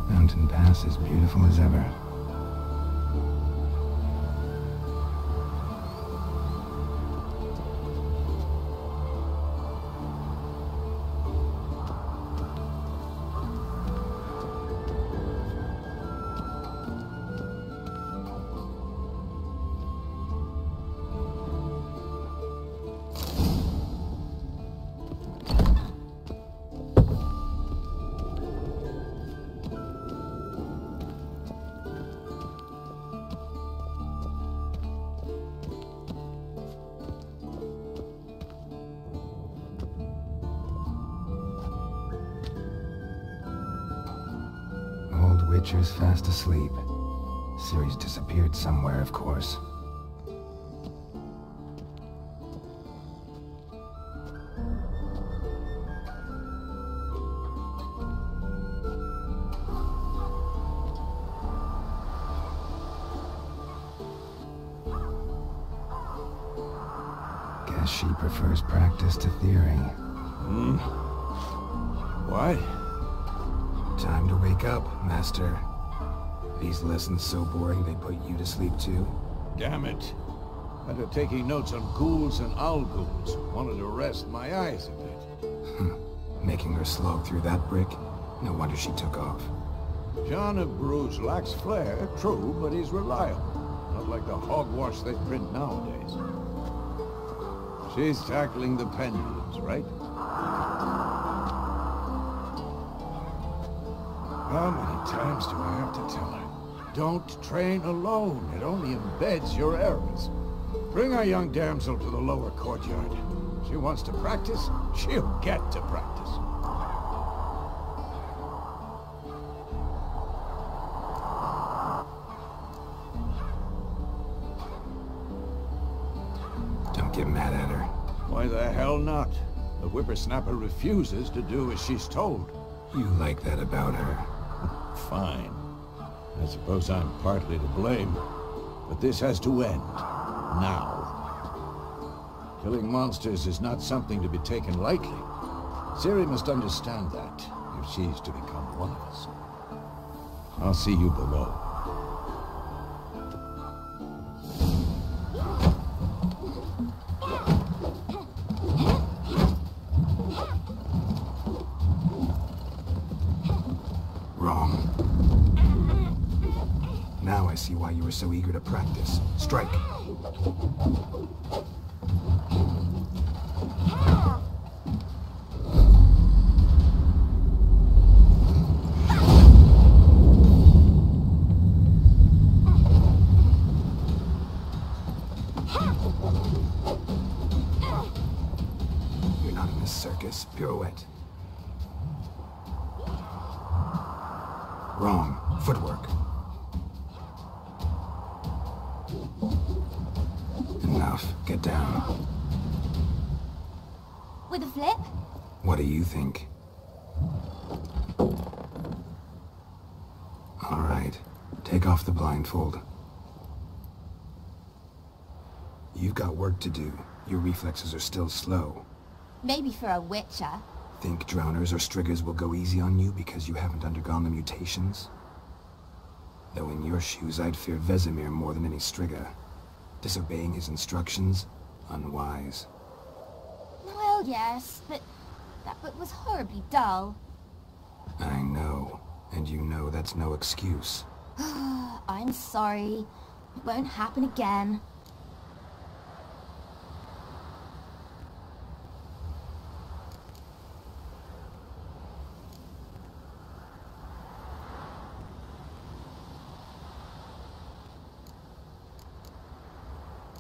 Mountain Pass is beautiful as ever. Witcher's fast asleep. Ciri's disappeared somewhere, of course. Guess she prefers practice to theory. Why? Time to wake up, Master. These lessons so boring they put you to sleep too? Damn it. After taking notes on ghouls and owl-ghouls, wanted to rest my eyes a bit. Making her slog through that brick? No wonder she took off. John of Bruges lacks flair, true, but he's reliable. Not like the hogwash they print nowadays. She's tackling the pendulums, right? How many times do I have to tell her? Don't train alone. It only embeds your errors. Bring our young damsel to the lower courtyard. She wants to practice, she'll get to practice. Don't get mad at her. Why the hell not? The whippersnapper refuses to do as she's told. You like that about her. Fine. I suppose I'm partly to blame, but this has to end. Now. Killing monsters is not something to be taken lightly. Ciri must understand that, if she's to become one of us. I'll see you below. Now I see why you were so eager to practice. Strike! You're not in a circus. Pirouette. Wrong. Footwork. Enough. Get down. With a flip? What do you think? All right. Take off the blindfold. You've got work to do. Your reflexes are still slow. Maybe for a witcher. Think drowners or striggers will go easy on you because you haven't undergone the mutations? Though in your shoes, I'd fear Vesemir more than any strigger. Disobeying his instructions? Unwise. Well, yes, but that book was horribly dull. I know. And you know that's no excuse. I'm sorry. It won't happen again.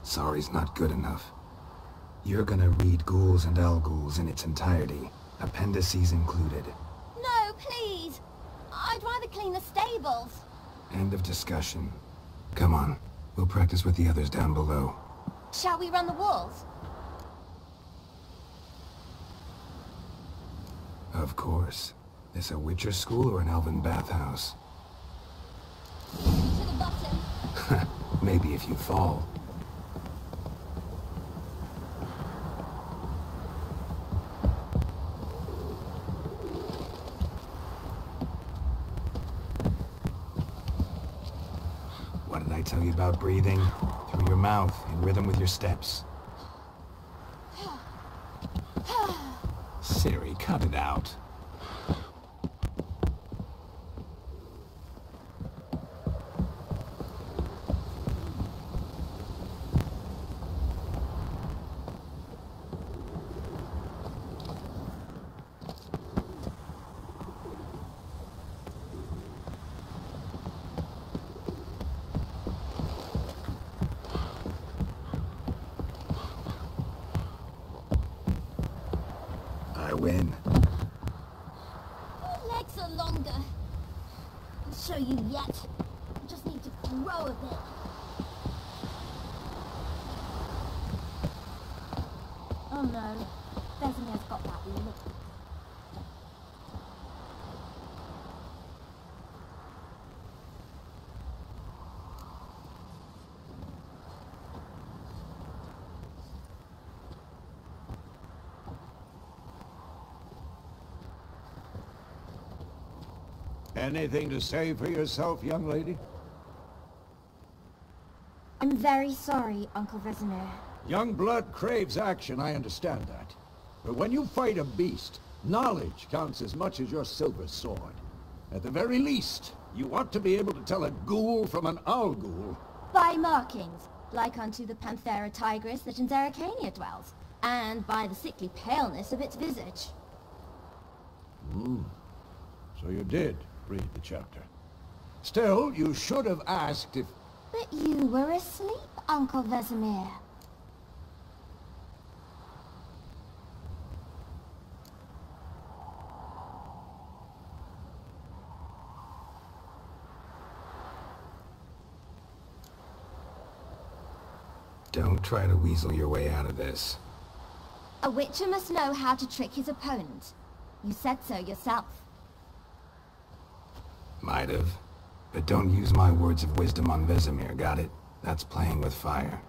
Sorry's not good enough. You're gonna read Ghouls and Owl-Ghouls in its entirety, appendices included. No, please! I'd rather clean the stables. End of discussion. Come on, we'll practice with the others down below. Shall we run the walls? Of course. This a Witcher school or an elven bathhouse? To the bottom. Maybe if you fall. What did I tell you about breathing? Through your mouth, in rhythm with your steps. Siri, cut it out. I win. Your legs are longer. I'll show you yet. I just need to grow a bit. Oh no. Vesemir's got that look. Anything to say for yourself, young lady? I'm very sorry, Uncle Vesemir. Young blood craves action, I understand that. But when you fight a beast, knowledge counts as much as your silver sword. At the very least, you ought to be able to tell a ghoul from an owl ghoul. By markings, like unto the Panthera tigris that in Zerrikania dwells, and by the sickly paleness of its visage. So you did read the chapter. Still, you should have asked if... But you were asleep, Uncle Vesemir. Don't try to weasel your way out of this. A witcher must know how to trick his opponent. You said so yourself. Might have. But don't use my words of wisdom on Vesemir, got it? That's playing with fire.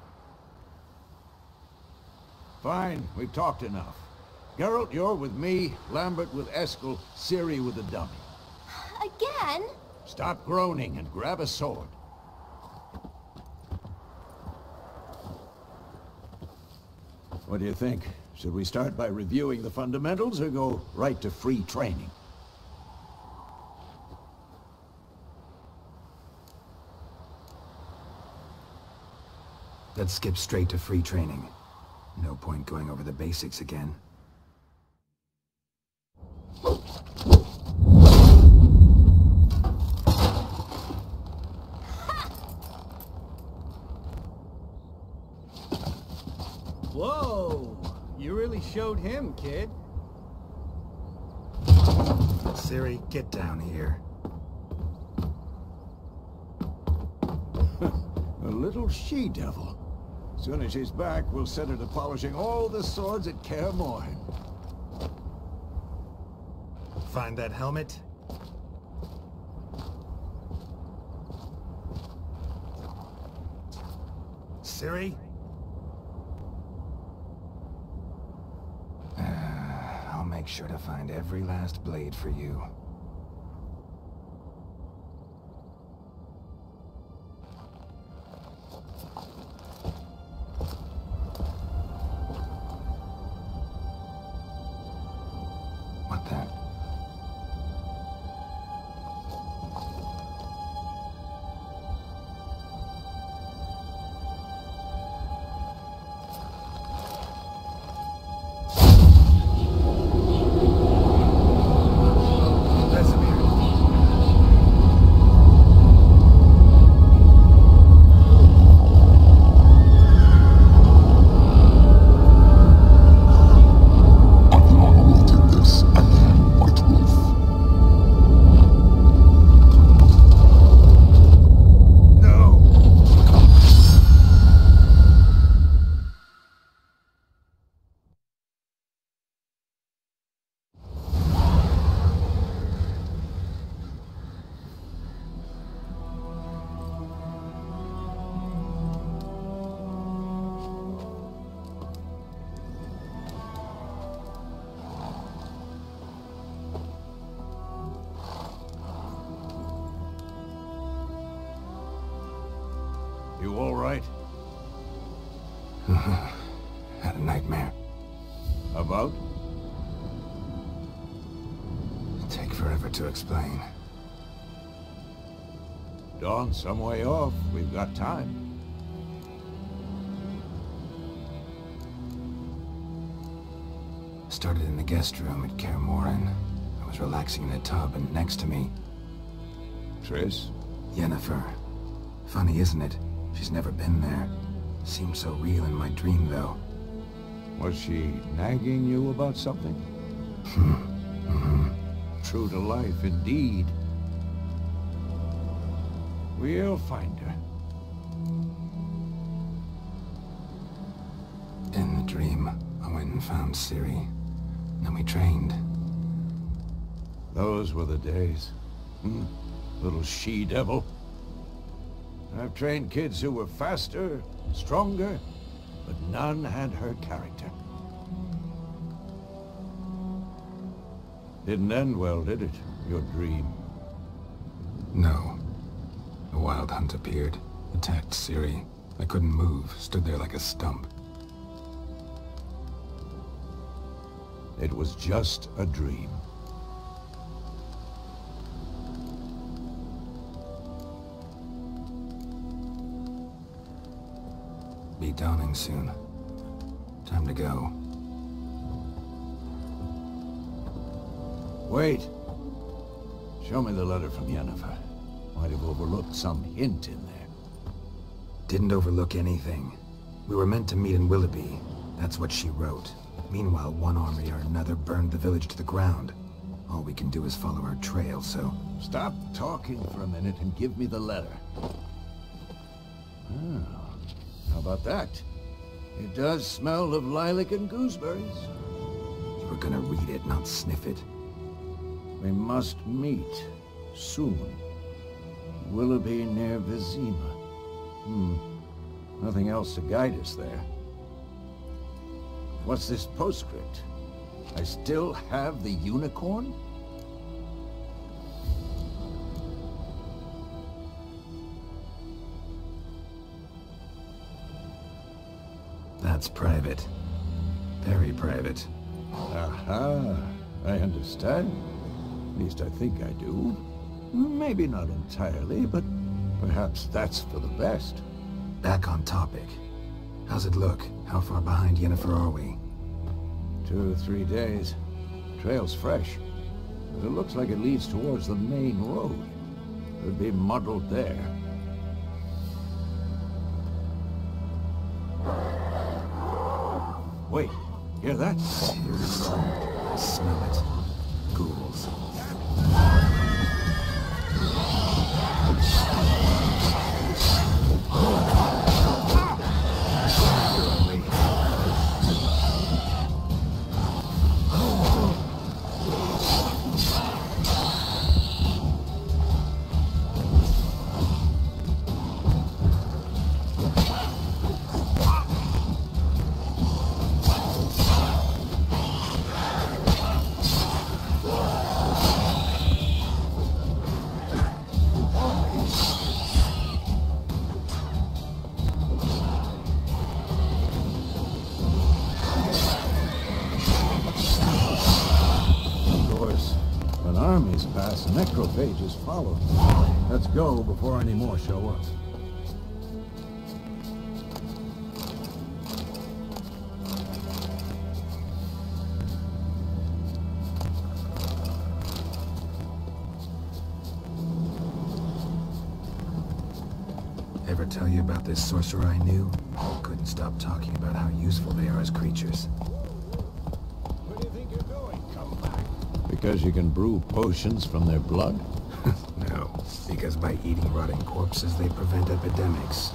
Fine, we've talked enough. Geralt, you're with me, Lambert with Eskel, Ciri with the dummy. Again? Stop groaning and grab a sword. What do you think? Should we start by reviewing the fundamentals or go right to free training? Let's skip straight to free training. No point going over the basics again. Whoa! You really showed him, kid. Ciri, get down here. A little she-devil. As soon as she's back, we'll set her to polishing all the swords at Kaer Morhen. Find that helmet? Ciri? I'll make sure to find every last blade for you. What the? Had a nightmare. About? It'd take forever to explain. Dawn's some way off. We've got time. Started in the guest room at Kaer Morhen. I was relaxing in a tub, and next to me, Triss? Yennefer. Funny, isn't it? She's never been there. Seemed so real in my dream, though. Was she nagging you about something? True to life, indeed. We'll find her. In the dream, I went and found Ciri. Then we trained. Those were the days. Little she-devil. I've trained kids who were faster, stronger, but none had her character. Didn't end well, did it? Your dream? No. A wild hunt appeared, attacked Ciri. I couldn't move, stood there like a stump. It was just a dream. Be dawning soon. Time to go. Wait. Show me the letter from Yennefer. Might have overlooked some hint in there. Didn't overlook anything. We were meant to meet in Willoughby. That's what she wrote. Meanwhile, one army or another burned the village to the ground. All we can do is follow our trail, so... Stop talking for a minute and give me the letter. How about that? It does smell of lilac and gooseberries. You were gonna read it, not sniff it. We must meet soon. Willoughby near Vizima. Nothing else to guide us there. What's this postscript? I still have the unicorn? That's private. Very private. Aha, I understand. At least I think I do. Maybe not entirely, but perhaps that's for the best. Back on topic. How's it look? How far behind Yennefer are we? 2 or 3 days. Trail's fresh, but it looks like it leads towards the main road. Could be muddled there. Wait, hear that? Seriously, I smell it. Ghouls. Necrophages follow. Let's go before any more show up. Ever tell you about this sorcerer I knew? Couldn't stop talking about how useful they are as creatures. Where do you think you're going? Come back. Because you can brew potions from their blood? No, because by eating rotting corpses, they prevent epidemics.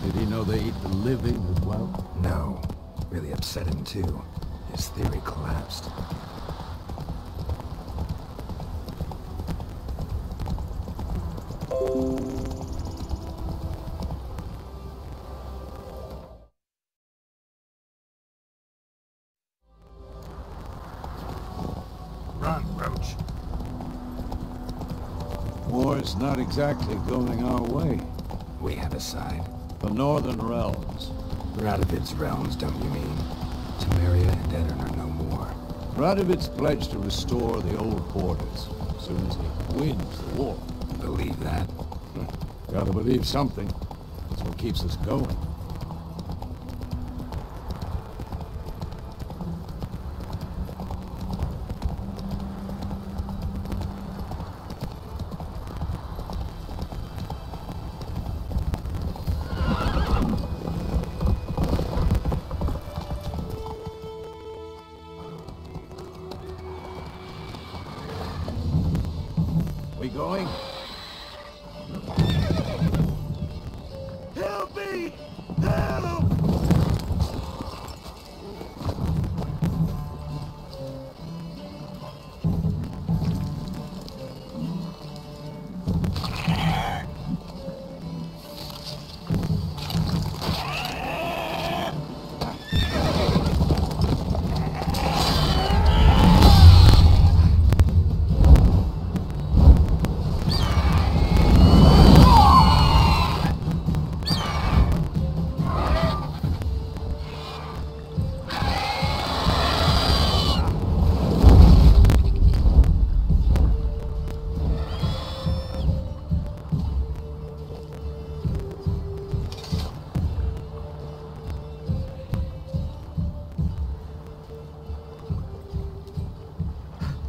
Did he know they eat the living as well? No. Really upset him, too. His theory collapsed. Run, Roach. War's not exactly going our way. We have a side. The Northern Realms. Radovid's realms, don't you mean? Temeria and Edirn are no more. Radovid's pledged to restore the old borders as soon as he wins the war. Believe that? Gotta believe something. That's what keeps us going. We going? Help me! Help!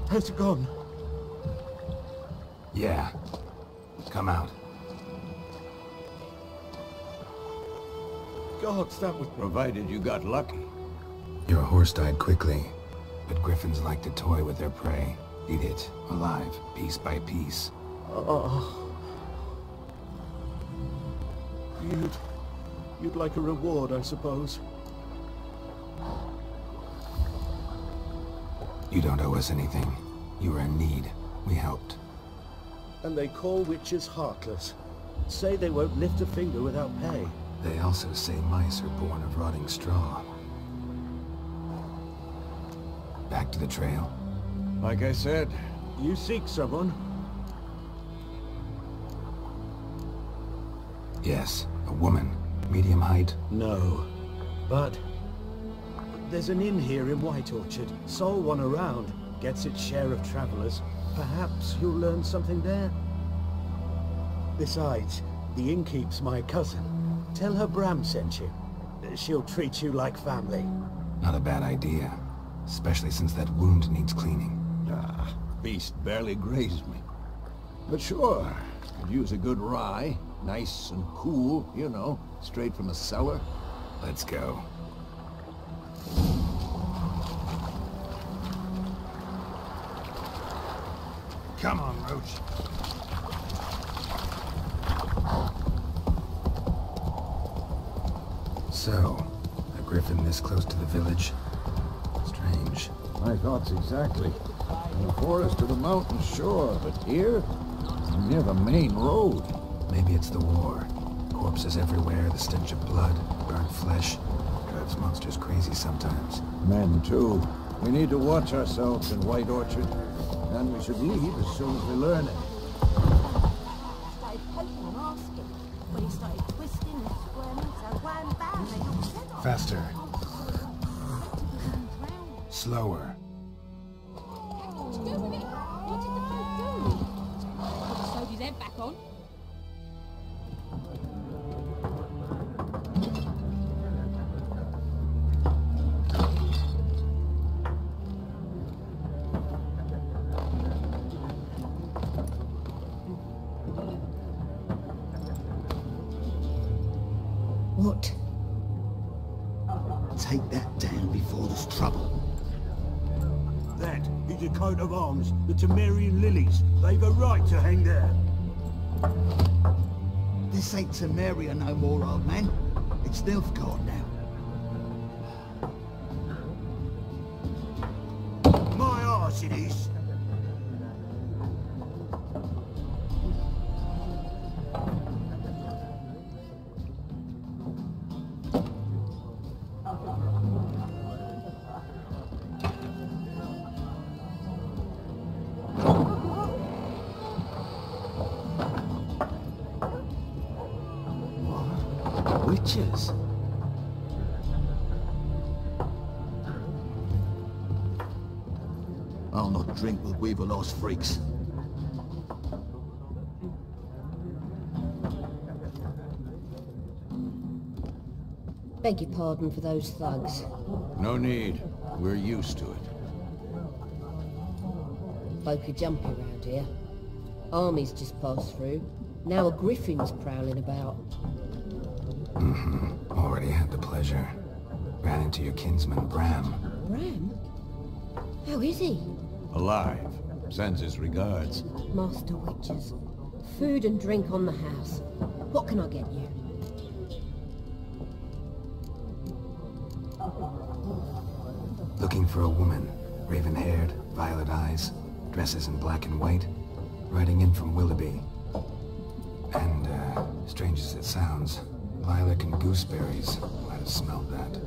Has it gone? Yeah. Come out. Gods, that was... Provided you got lucky. Your horse died quickly, but griffins like to toy with their prey. Eat it, alive, piece by piece. Oh. You'd like a reward, I suppose. You don't owe us anything. You were in need. We helped. And they call witches heartless. Say they won't lift a finger without pay. They also say mice are born of rotting straw. Back to the trail? Like I said, You seek someone? Yes, a woman. Medium height. No. But there's an inn here in White Orchard. Sole one around. Gets its share of travelers. Perhaps you'll learn something there. Besides, the innkeep's my cousin. Tell her Bram sent you. She'll treat you like family. Not a bad idea. Especially since that wound needs cleaning. ah, beast barely grazed me. But sure, could use a good rye. Nice and cool, you know, straight from a cellar. Let's go. Come on, Roach. So, a griffin this close to the village? Strange. My thoughts exactly. From the forest to the mountain, sure, but here, near the main road. Maybe it's the war. Corpses everywhere, the stench of blood, burnt flesh. Drives monsters crazy sometimes. Men, too. We need to watch ourselves in White Orchard, and we should leave as soon as we learn it. Started poking and asking. When he started twisting and squirming, so wham bam, they knocked his head off. Faster. Slower. What you do with it? What did the folk do? He sewed his head back on. What? Take that down before there's trouble. That is a coat of arms, the Temerian lilies. They've a right to hang there. This ain't Temeria no more, old man. It's Nilfgaard now. My arse it is. Witches? I'll not drink with Weaverlost freaks. Beg your pardon for those thugs. No need. We're used to it. Folk are jumpy around here. Armies just passed through. Now a griffin's prowling about. Already had the pleasure. Ran into your kinsman, Bram. Bram? How is he? Alive. Sends his regards. Master Witches. Food and drink on the house. What can I get you? Looking for a woman. Raven-haired, violet eyes, dresses in black and white. Riding in from Willoughby. And, strange as it sounds, lilac and gooseberries. Might have smelled that.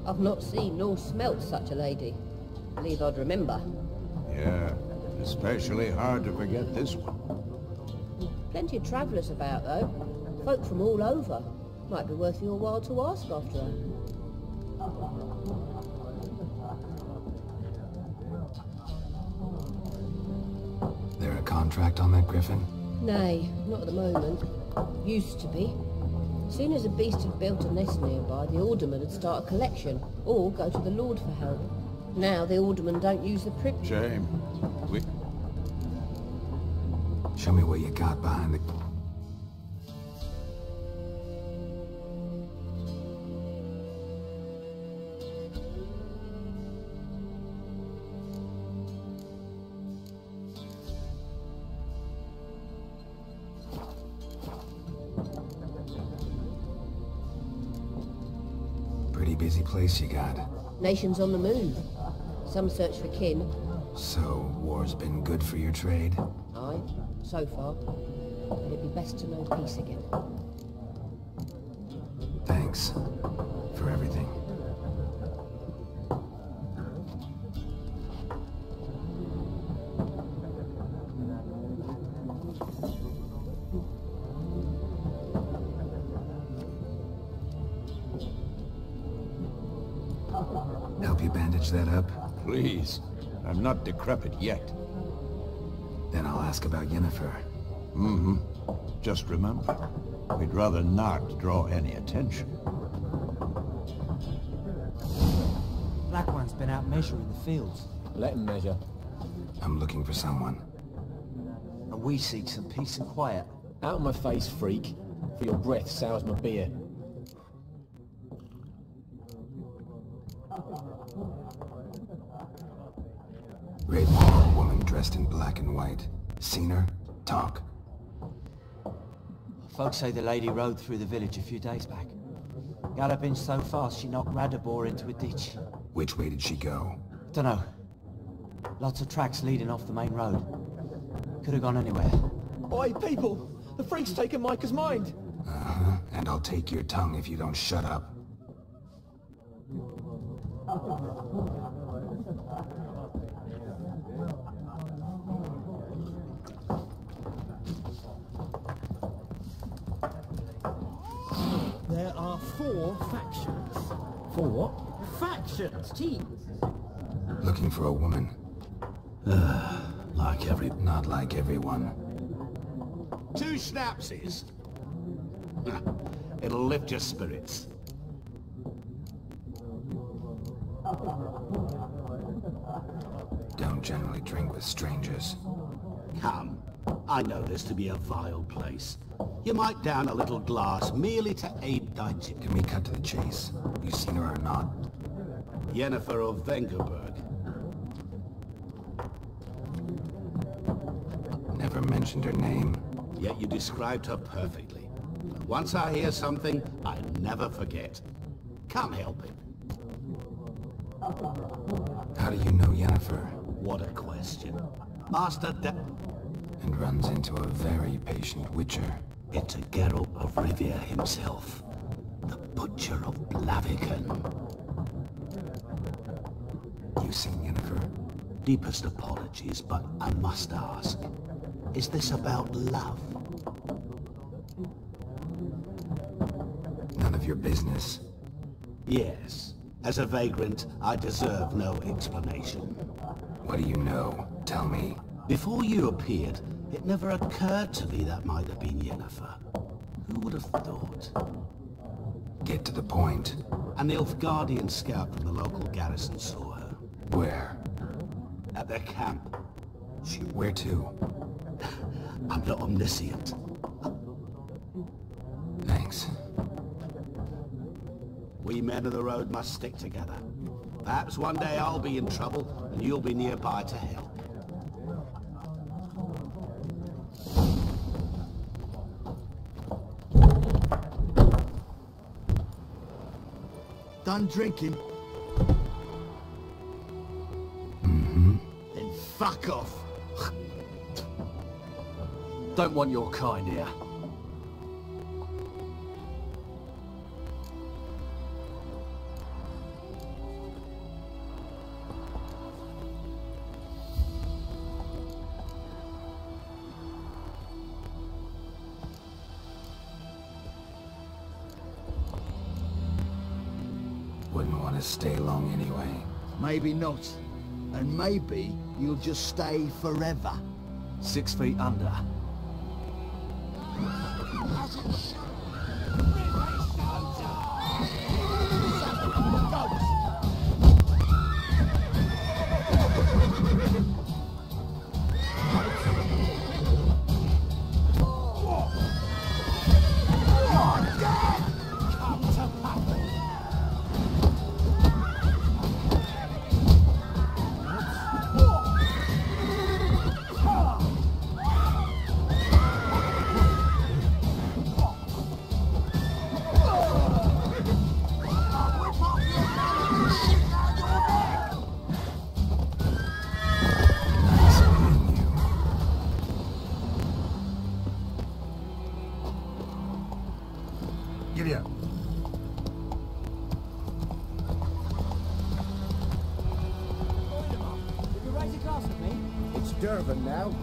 I've not seen nor smelt such a lady. Believe I'd remember. Yeah, especially hard to forget this one. Plenty of travellers about, though. Folk from all over. Might be worth your while to ask after her. There a contract on that griffin? Nay, not at the moment. Used to be. Soon as a beast had built a nest nearby, the alderman would start a collection, or go to the Lord for help. Now the alderman don't use the privilege. Shame. Show me what you got behind the... Pretty busy place you got. Nations on the move. Some search for kin. So, war's been good for your trade? Aye, so far. But it'd be best to know peace again. Thanks. For everything. Help you bandage that up? Please. I'm not decrepit yet. Then I'll ask about Yennefer. Just remember, we'd rather not draw any attention. Black One's been out measuring the fields. Let him measure. I'm looking for someone. And we seek some peace and quiet. Out of my face, freak. For your breath sours my beer. Raven, woman dressed in black and white. Seen her? Talk. Folks say the lady rode through the village a few days back. Galloping so fast she knocked Radabor into a ditch. Which way did she go? Dunno. Lots of tracks leading off the main road. Could have gone anywhere. Oi, people! The freak's taken Micah's mind! Uh-huh. And I'll take your tongue if you don't shut up. There are 4 factions. 4 what? Factions, teams. Looking for a woman. Not like everyone. 2 schnapsies. It'll lift your spirits. Don't generally drink with strangers. Come, I know this to be a vile place. You might down a little glass merely to aid digestion. Can we cut to the chase? You seen her or not? Yennefer of Vengerberg. Never mentioned her name. Yet you described her perfectly. Once I hear something, I never forget. Come help him. How do you know Yennefer? What a question. Master And runs into a very patient witcher. It's a Geralt of Rivia himself. The Butcher of Blaviken. You seen Yennefer? Deepest apologies, but I must ask. Is this about love? None of your business. Yes. As a vagrant, I deserve no explanation. What do you know? Tell me. Before you appeared, it never occurred to me that might have been Yennefer. Who would have thought? Get to the point. An Nilfgaardian scout from the local garrison saw her. Where? At their camp. Where to? I'm not omniscient. Thanks. We men of the road must stick together. Perhaps one day I'll be in trouble, and you'll be nearby to help. Done drinking? Mm-hmm. Then fuck off. Don't want your kind here. Wouldn't want to stay long anyway. Maybe not. And maybe you'll just stay forever. 6 feet under. Giddy up. Will you raise a glass with me? It's Durban now.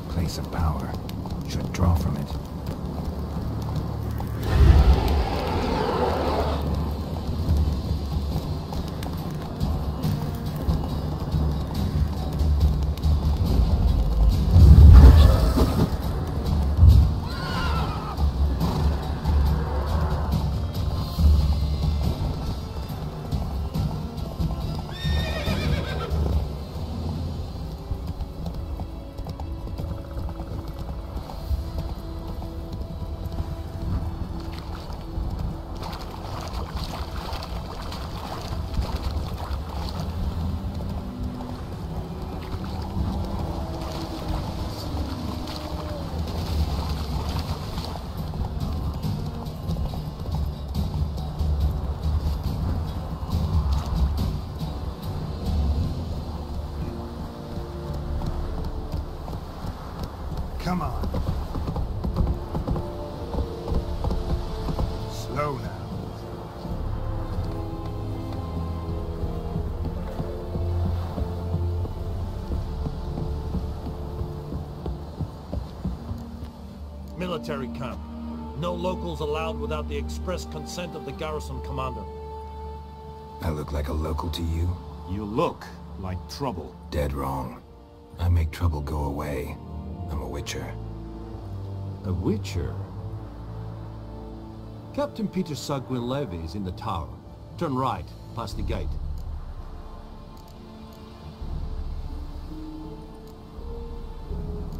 Place of power. Should draw from it. Come on. Slow now. Military camp. No locals allowed without the express consent of the garrison commander. I look like a local to you? You look like trouble. Dead wrong. I make trouble go away. I'm a witcher. A witcher? Captain Peter Sagwin Levy is in the tower. Turn right, past the gate.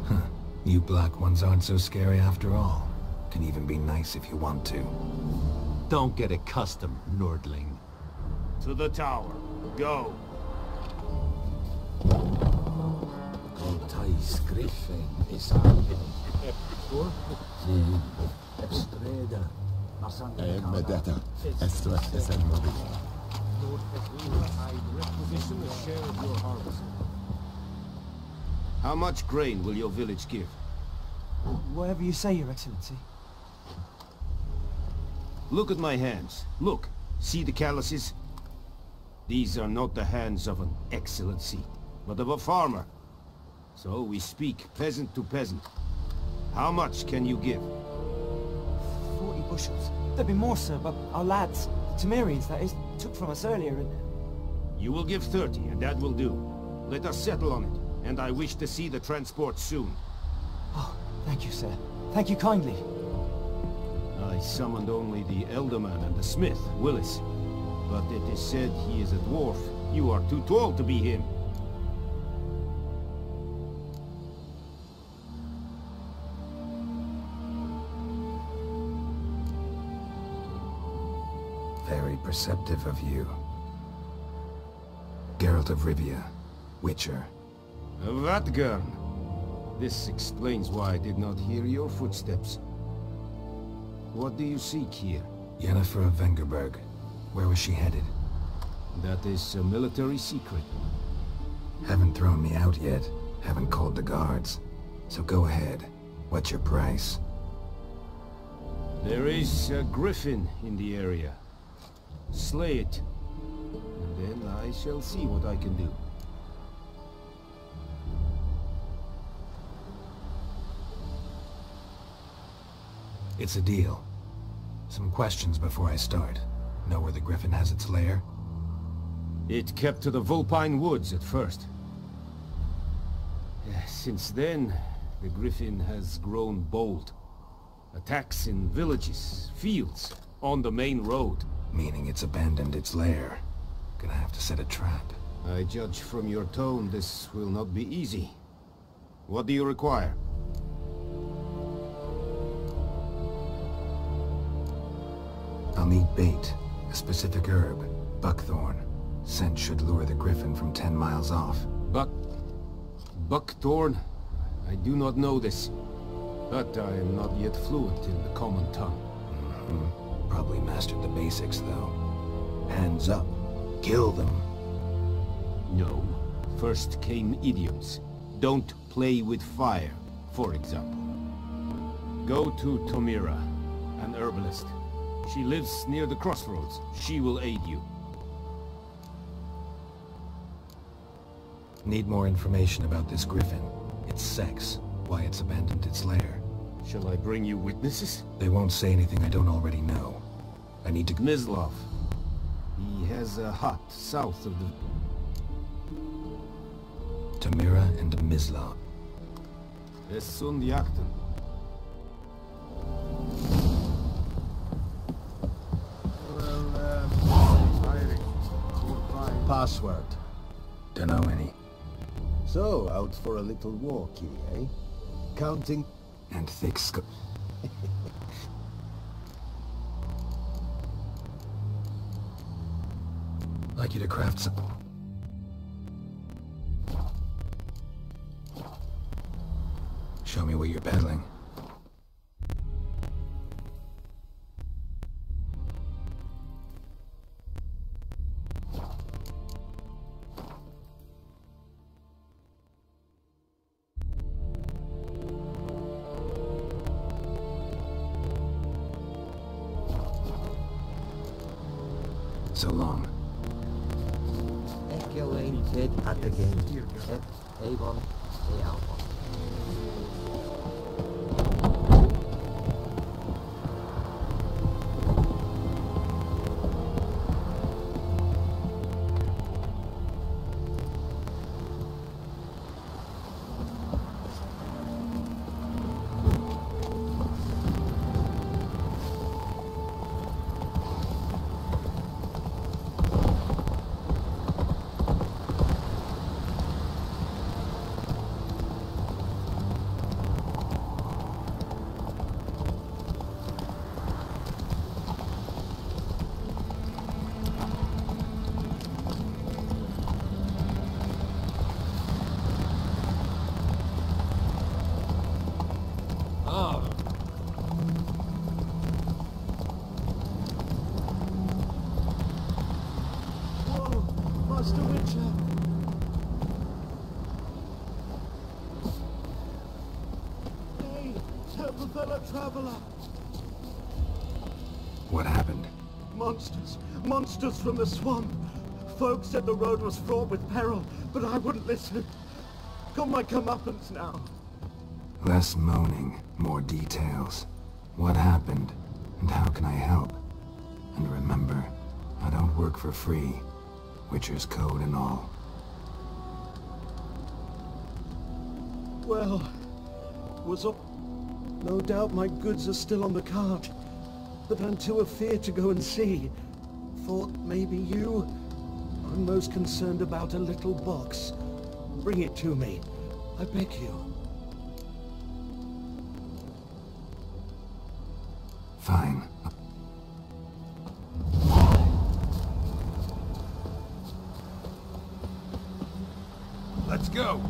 Huh. You black ones aren't so scary after all. Can even be nice if you want to. Don't get accustomed, Nordling. To the tower. Go. garrison a share of your harvest. How much grain will your village give? Whatever you say, Your Excellency. Look at my hands. Look. See the calluses? These are not the hands of an excellency, but of a farmer. So we speak peasant to peasant. How much can you give? 40 bushels. There'd be more, sir, but our lads, the Temerians, that is, took from us earlier and... You will give 30, and that will do. Let us settle on it, and I wish to see the transport soon. Oh, thank you, sir. Thank you kindly. I summoned only the Elderman and the smith, Willis. But it is said he is a dwarf. You are too tall to be him. Very perceptive of you. Geralt of Rivia, Witcher. Vatgern. This explains why I did not hear your footsteps. What do you seek here? Yennefer of Vengerberg. Where was she headed? That is a military secret. Haven't thrown me out yet. Haven't called the guards. So go ahead. What's your price? There is a griffin in the area. Slay it. And then I shall see what I can do. It's a deal. Some questions before I start. Know where the griffin has its lair? It kept to the Vulpine Woods at first. Since then, the griffin has grown bold. Attacks in villages, fields, on the main road. Meaning it's abandoned its lair. Gonna have to set a trap. I judge from your tone this will not be easy. What do you require? I'll need bait. A specific herb. Buckthorn. Scent should lure the griffin from 10 miles off. Buckthorn? I do not know this. But I am not yet fluent in the common tongue. Probably mastered the basics, though. Hands up. Kill them. No. First came idioms. Don't play with fire, for example. Go to Tomira, an herbalist. She lives near the crossroads. She will aid you. Need more information about this griffin. Its sex. Why it's abandoned its lair. Shall I bring you witnesses? They won't say anything I don't already know. I need to... Mislav. He has a hut south of the... Tamira and Mislav. Es sind Jagden. Password. Dunno any. So, out for a little walkie, eh? Counting... And thick like you to craft some... Show me what you're peddling. So long. Echoated at again. Avon, Alpha. butcher. Hey, help a fellow traveler. What happened? Monsters. Monsters from the swamp. Folks said the road was fraught with peril, but I wouldn't listen. Got my comeuppance now. Less moaning, more details. What happened, and how can I help? And remember, I don't work for free. Witcher's code and all. Well, was up. No doubt my goods are still on the cart, but I'm too afeard to go and see. Thought maybe you... I'm most concerned about a little box. Bring it to me. I beg you. Fine. Let's go!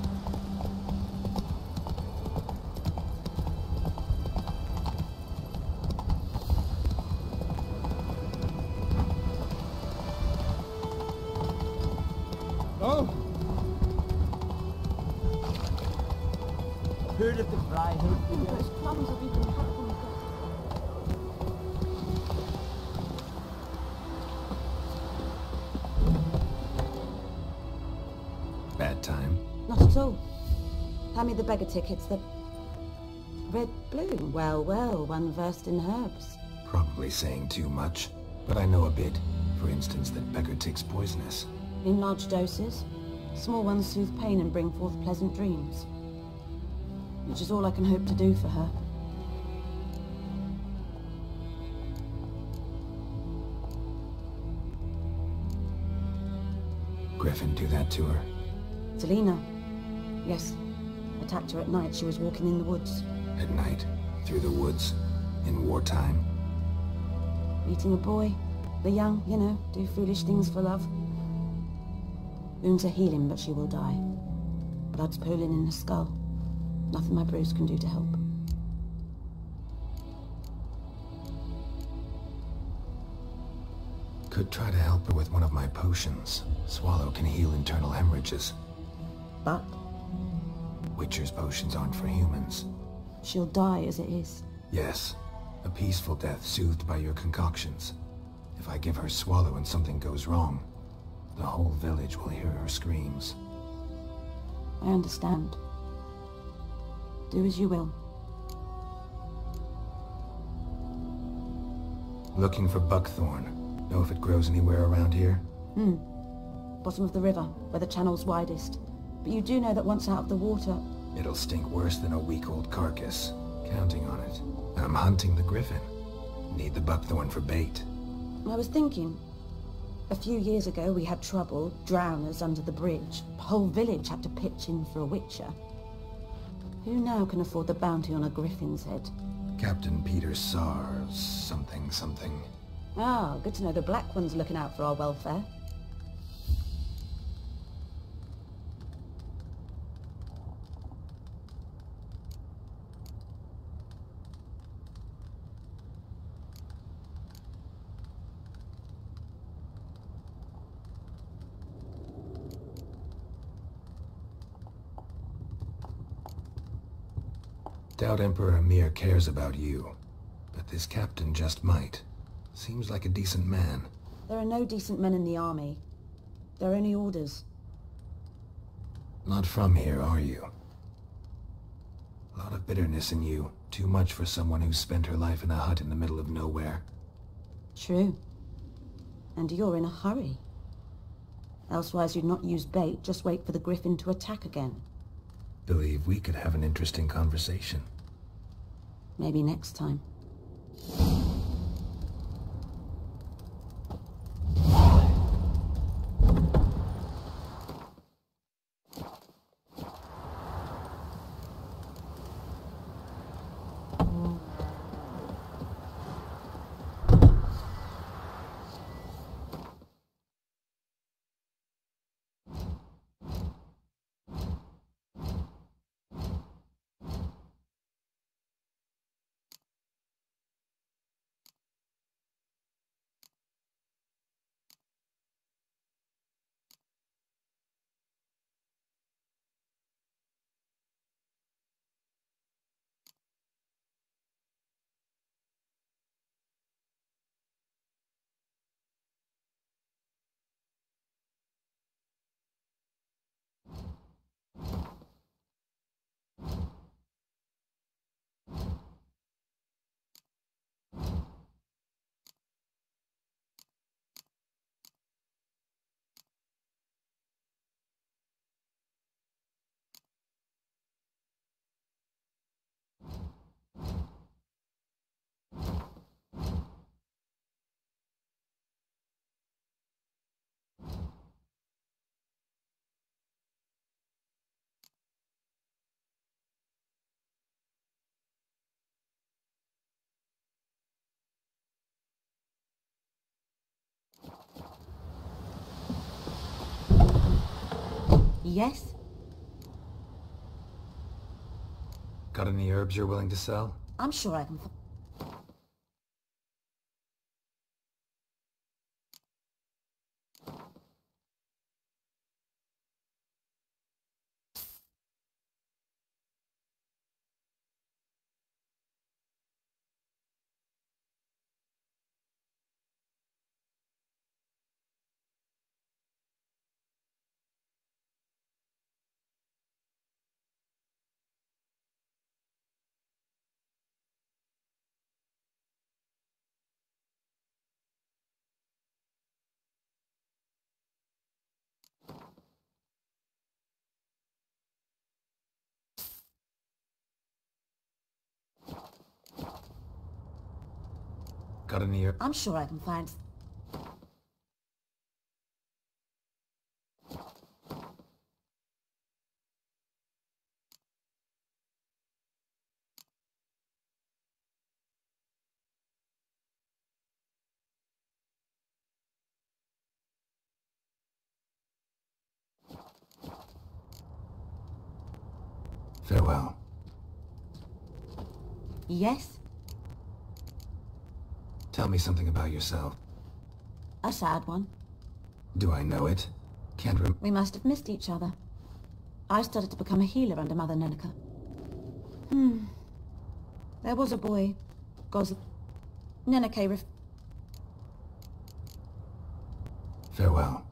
Oh! Heard of the fry Those plums have even had them Bad time? Not at all. Hand me the beggar tickets, the... Red bloom. Well, well, one versed in herbs. Probably saying too much, but I know a bit. For instance, that beggar tick's poisonous. In large doses. Small ones soothe pain and bring forth pleasant dreams. Which is all I can hope to do for her. Griffin do that to her? Selena. Yes. Attacked her at night. She was walking in the woods. At night? Through the woods? In wartime? Meeting a boy. The young, you know, do foolish things for love. Wounds are healing, but she will die. Blood's pooling in her skull. Nothing my bruise can do to help. Could try to help her with one of my potions. Swallow can heal internal hemorrhages. But? Witcher's potions aren't for humans. She'll die as it is. Yes. A peaceful death soothed by your concoctions. If I give her Swallow and something goes wrong, the whole village will hear her screams. I understand. Do as you will. Looking for buckthorn. Know if it grows anywhere around here? Bottom of the river, where the channel's widest. But you do know that once out of the water... It'll stink worse than a week-old carcass. Counting on it. I'm hunting the griffin. Need the buckthorn for bait. I was thinking... A few years ago we had trouble, drowners under the bridge. The whole village had to pitch in for a witcher. Who now can afford the bounty on a griffin's head? Captain Peter Sars, something. Ah, good to know the Black One's looking out for our welfare. Doubt Emperor Amir cares about you, but this captain just might. Seems like a decent man. There are no decent men in the army. They're only orders. Not from here, are you? A lot of bitterness in you. Too much for someone who spent her life in a hut in the middle of nowhere. True. And you're in a hurry. Elsewise you'd not use bait, just wait for the griffin to attack again. Believe we could have an interesting conversation. Maybe next time. Yes? Got any herbs you're willing to sell? I'm sure I can... Got any herbs? I'm sure I can find... Farewell. Yes? Tell me something about yourself. A sad one. Do I know it? Can't We must have missed each other. I started to become a healer under Mother Neneka. There was a boy. Neneke Farewell.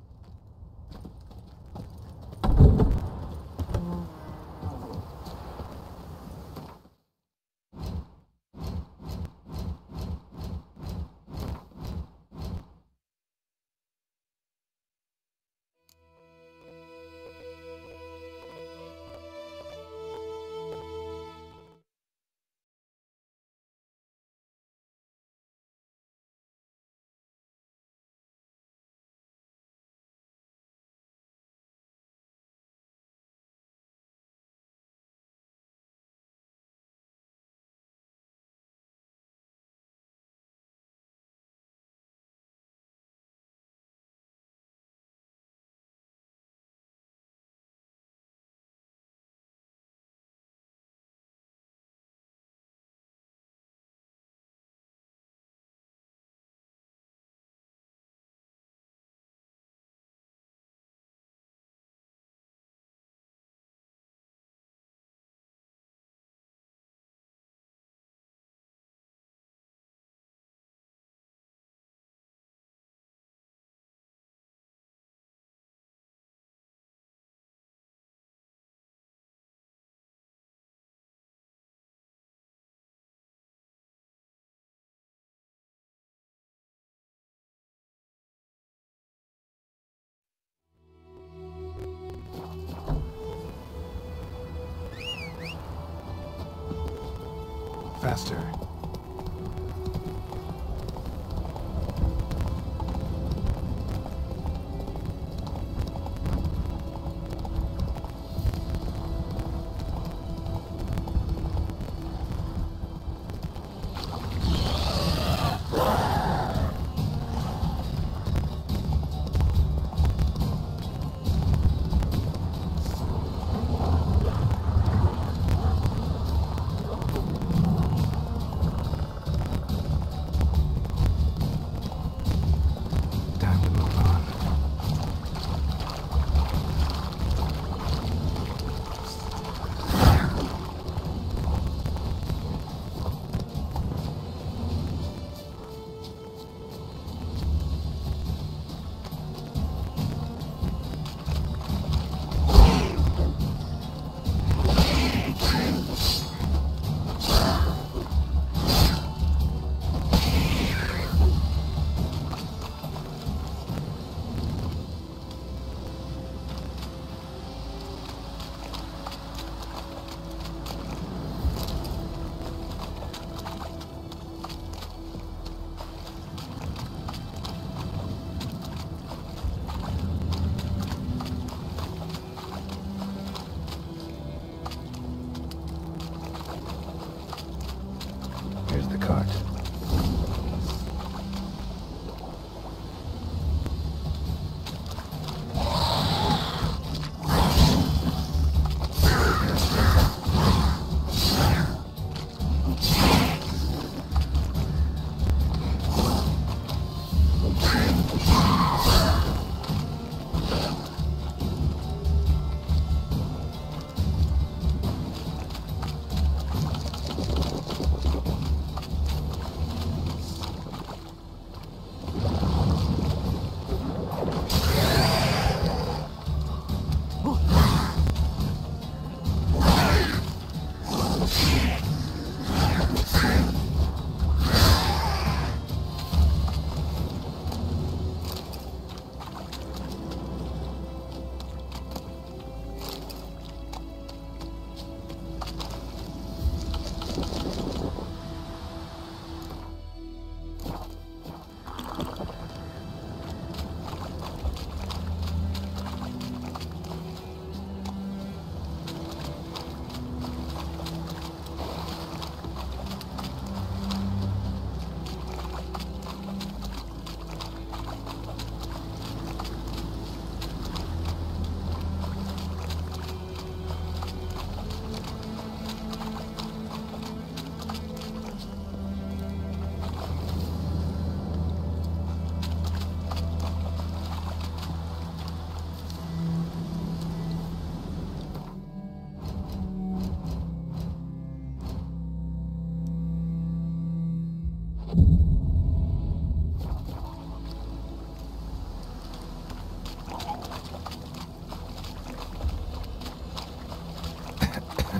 Faster.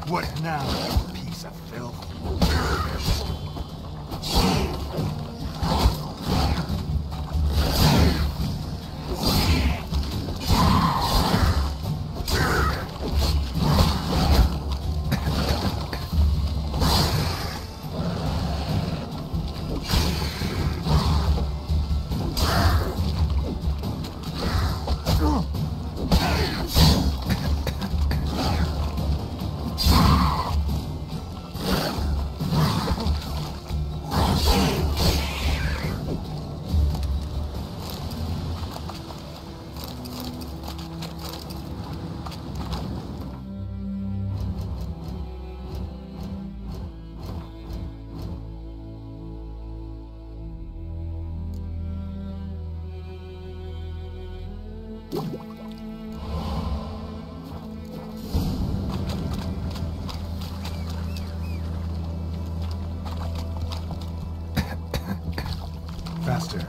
What now, you piece of filth? Faster.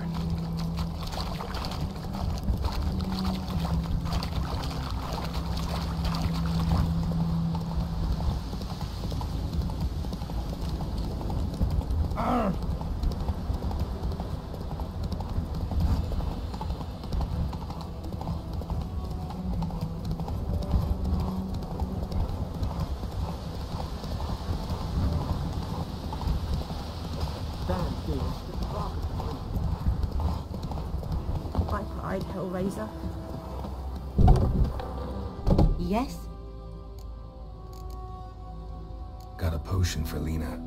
Viper-eyed Hellraiser. Yes? Got a potion for Lena.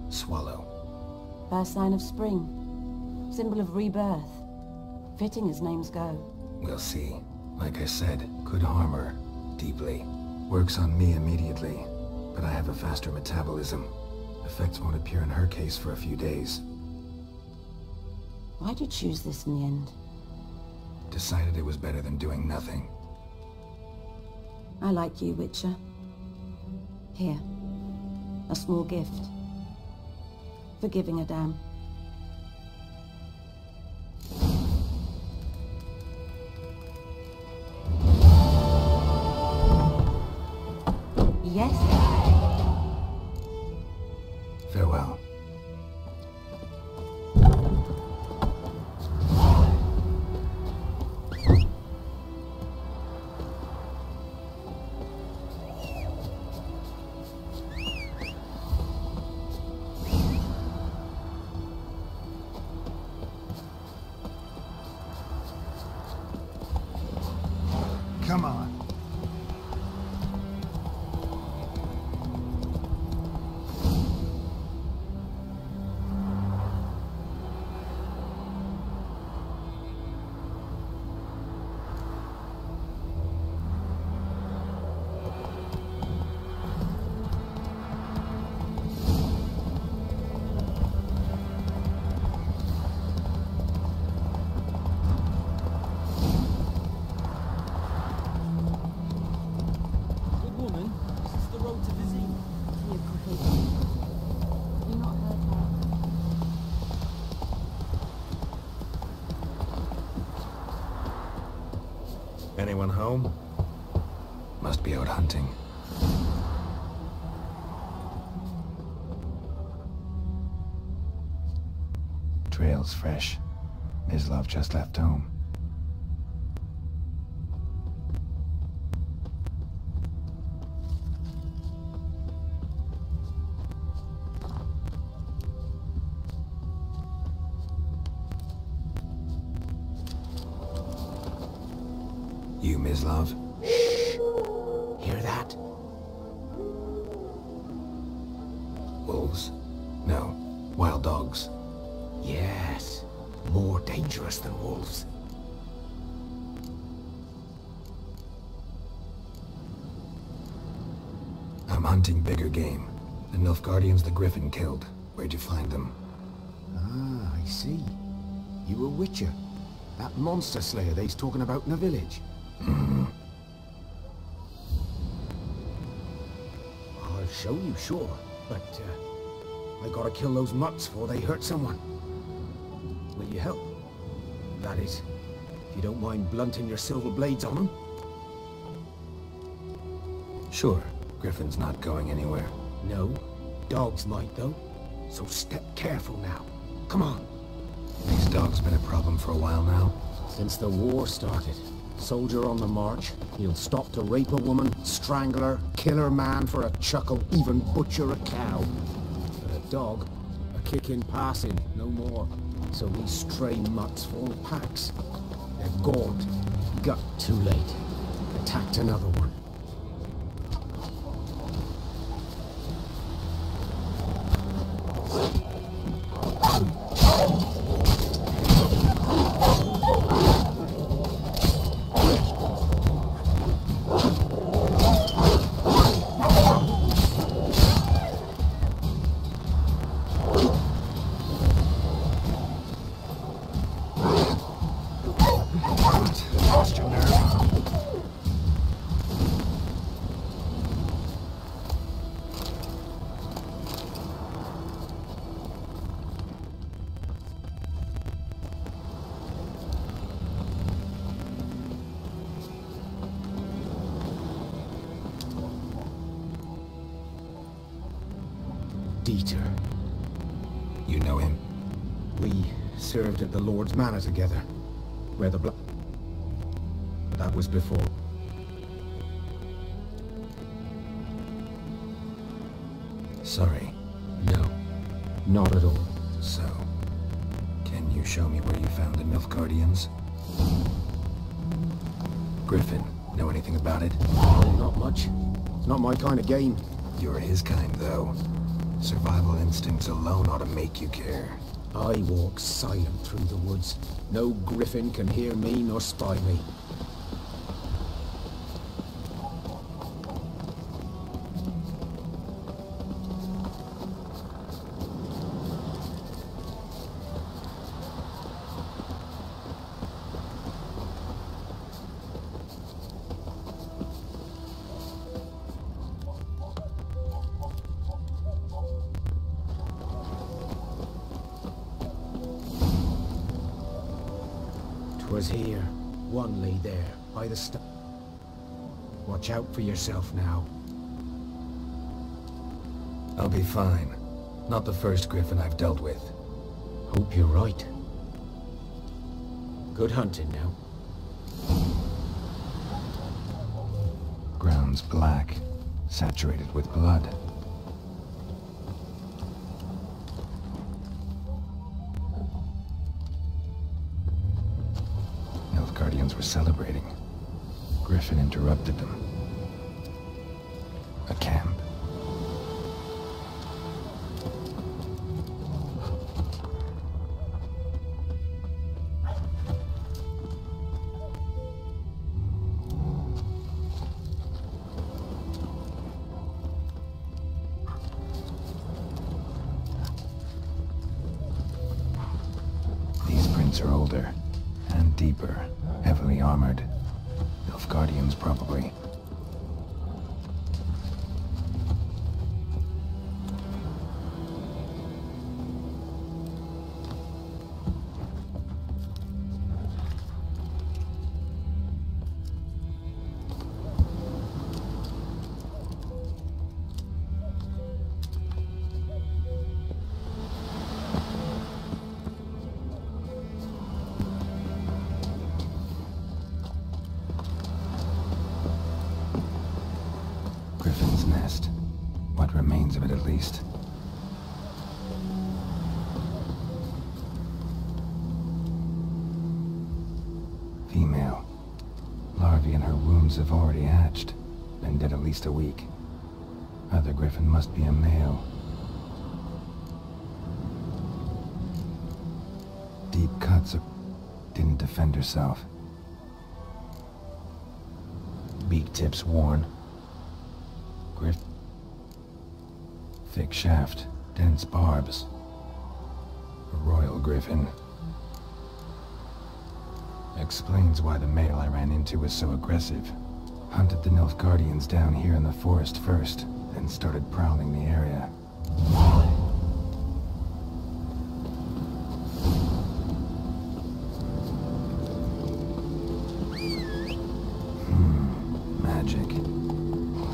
Swallow. First sign of spring. Symbol of rebirth. Fitting as names go. We'll see. Like I said, could harm her. Deeply. Works on me immediately, but I have a faster metabolism. Effects won't appear in her case for a few days. Why'd you choose this in the end? Decided it was better than doing nothing. I like you, Witcher. Here. A small gift. For giving a damn. Yes? Farewell. Come on. Anyone home? Must be out hunting. Trail's fresh. Mislav just left home. You, Mislav? Shh! Hear that? Wolves? No. Wild dogs. Yes. More dangerous than wolves. I'm hunting bigger game. The Nilfgaardians the Griffin killed. Where'd you find them? Ah, I see. You a witcher. That monster slayer they's talking about in the village. Mm-hmm. I'll show you, sure. But, I gotta kill those mutts before they hurt someone. Will you help? That is, if you don't mind blunting your silver blades on them. Sure. Griffin's not going anywhere. No. Dogs might, though. So step careful now. Come on. These dogs been a problem for a while now? Since the war started. Soldier on the march. He'll stop to rape a woman, strangle her, kill her man for a chuckle, even butcher a cow. But a dog, a kick in passing, no more. So these stray mutts form packs. They're gaunt. Got too late. Attacked another one. Dieter. You know him? We served at the Lord's Manor together. Where the But that was before. Sorry. No. Not at all. So, can you show me where you found the Nilfgaardians? Griffin, know anything about it? Not much. It's not my kind of game. You're his kind, though. Survival instincts alone ought to make you care. I walk silent through the woods. No griffin can hear me nor spy me. Was here. One lay there, by the Watch out for yourself now. I'll be fine. Not the first griffin I've dealt with. Hope you're right. Good hunting now. Ground's black, saturated with blood. Guardians were celebrating. Griffin interrupted them. A camp. These prints are older and deeper. Heavily armored. Nilfgaardians, probably. Griffin's nest. What remains of it, at least. Female. Larvae in her wombs have already hatched. Been dead at least a week. Other griffin must be a male. Deep cuts. Didn't defend herself. Beak tips worn. Thick shaft, dense barbs. A royal griffin. Explains why the male I ran into was so aggressive. Hunted the Nilfgaardians down here in the forest first, then started prowling the area. Magic.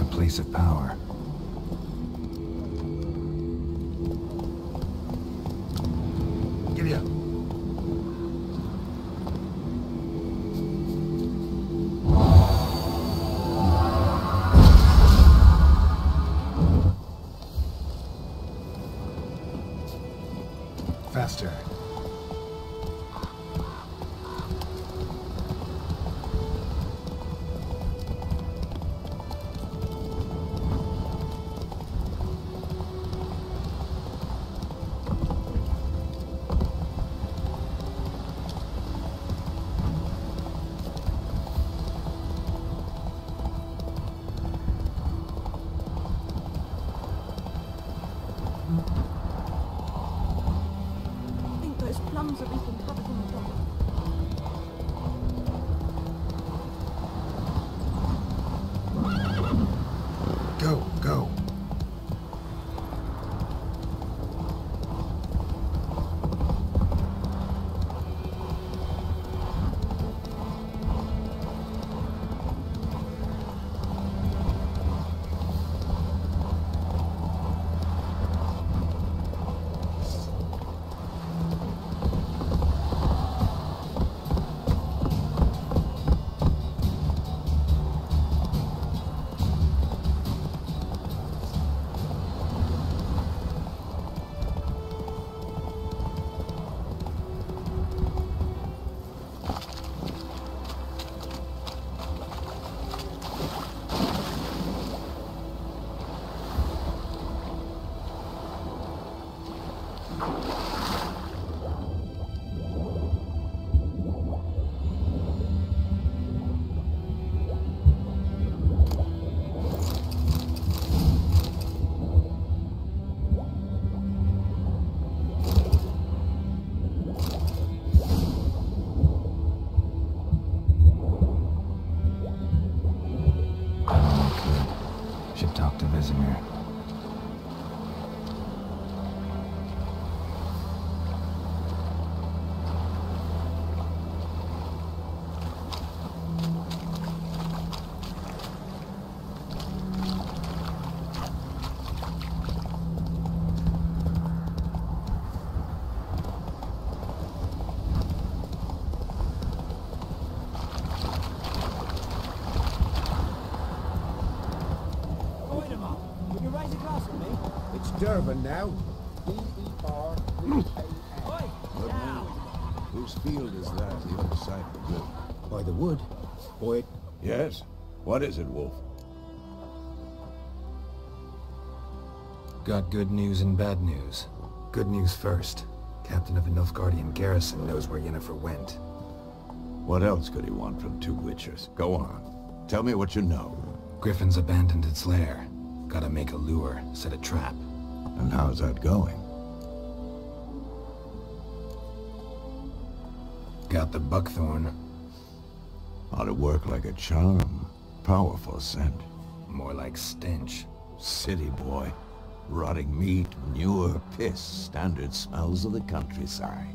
A place of power. Giddy up. Faster. I think those plums are being covered in the dog. Go, go. Should talk to Vesemir. It's Durban now. D-E-R-B-A-N. Good man. Whose field is that the other side of the river? By the wood. Boy, Yes? What is it, Wolf? Got good news and bad news. Good news first. Captain of the Nilfgaardian garrison knows where Yennefer went. What else could he want from two Witchers? Go on. Tell me what you know. Griffin's abandoned its lair. Gotta make a lure, set a trap. And how's that going? Got the buckthorn. Ought to work like a charm. Powerful scent. More like stench. City boy. Rotting meat, manure, piss. Standard smells of the countryside.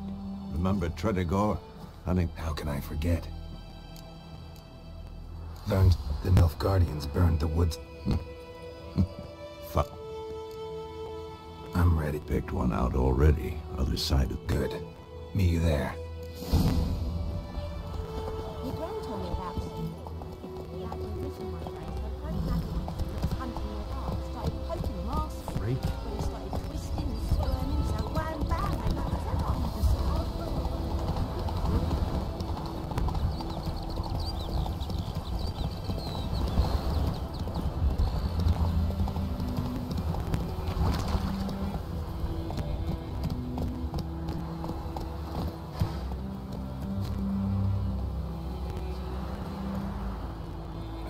Remember Tredegor? Honey? How can I forget? Learned the Nilfgaardians burned the woods. Fuck. I'm ready. Picked one out already. Other side of... Good. Meet you there. Your grand told me about him. He had a written one place, so very happy that was hunting in the dark, started poking him arse. Freak. When he started twisting and squirming, so wham bam, and that was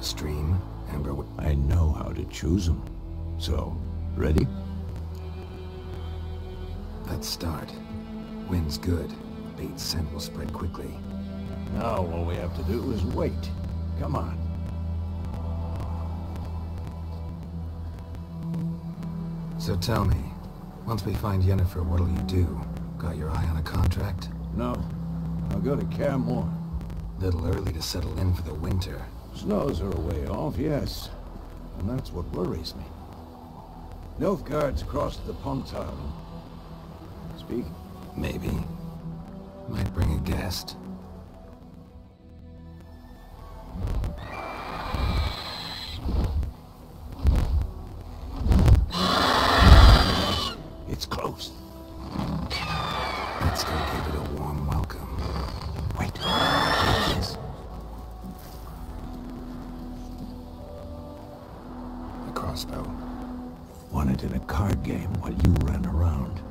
Stream, Amber. I know how to choose them. So, ready? Let's start. Wind's good. Bait scent will spread quickly. Now all we have to do is wait. Come on. So tell me, once we find Yennefer, what'll you do? Got your eye on a contract? No. I'll go to Kaer Little early to settle in for the winter. Snows are a way off, yes. And that's what worries me. Nilfgaard's crossed the Pontar. Speak? Maybe. Might bring a guest. It's close. Let's go give it a warm welcome. Wait. Take this. A crossbow. Won it in a card game while you ran around.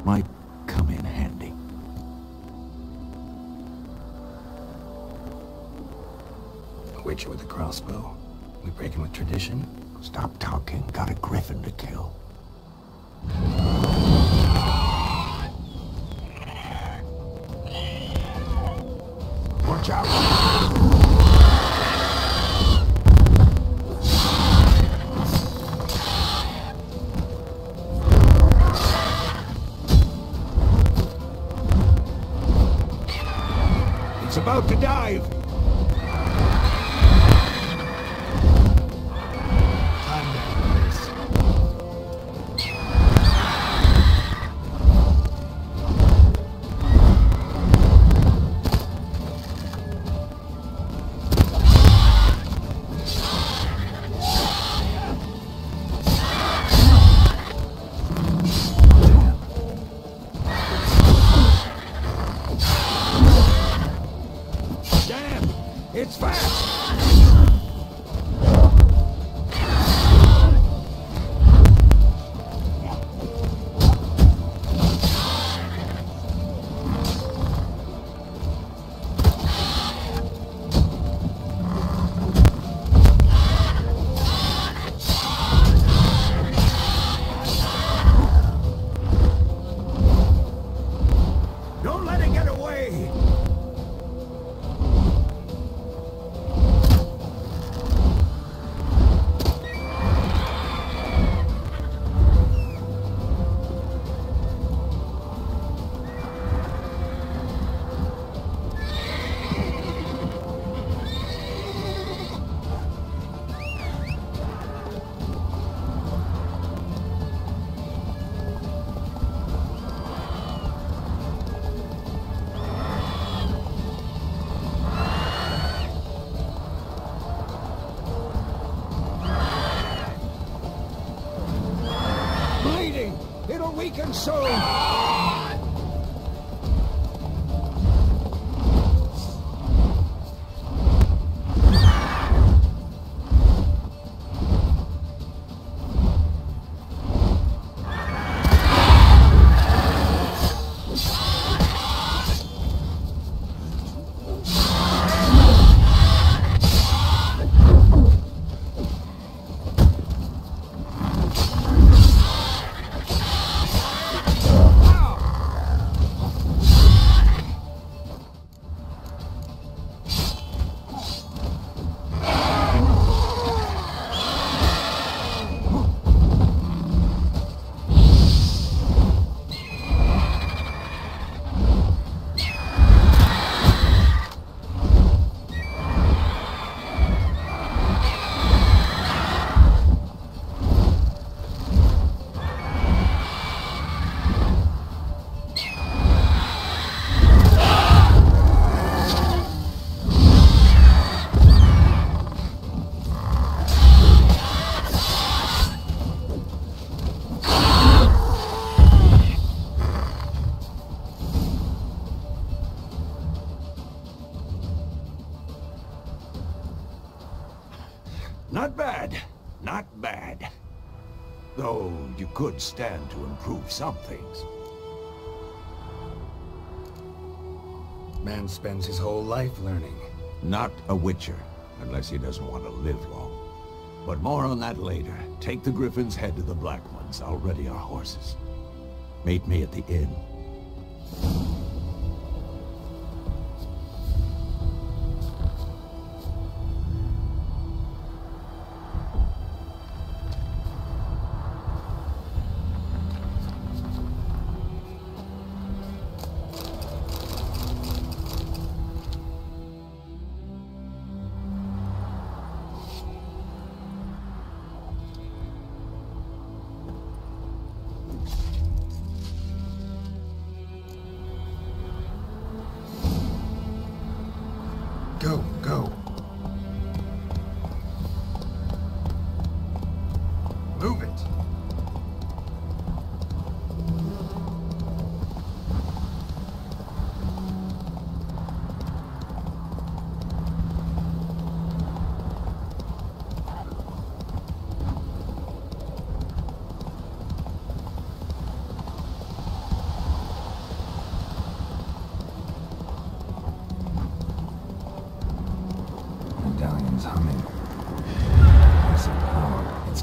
Might come in handy. A witcher with a crossbow? We breaking with tradition? Stop talking. Got a griffin to kill. Watch out! It's about to dive! Time to end this. Damn! It's fast! Don't let it get away! Bleeding! It'll weaken soon! Not bad. Not bad. Though you could stand to improve some things. Man spends his whole life learning. Not a witcher, unless he doesn't want to live long. But more on that later. Take the Griffin's head to the Black Ones. I'll ready our horses. Meet me at the inn.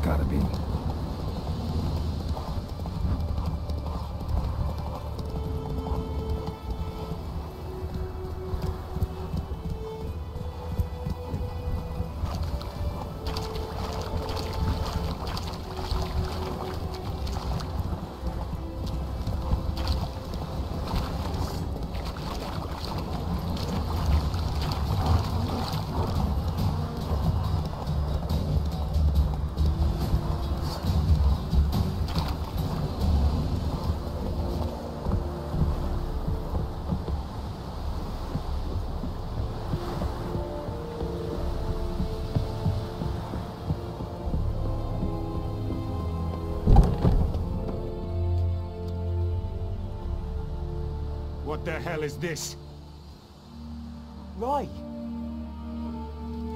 gotta be. What the hell is this? Right.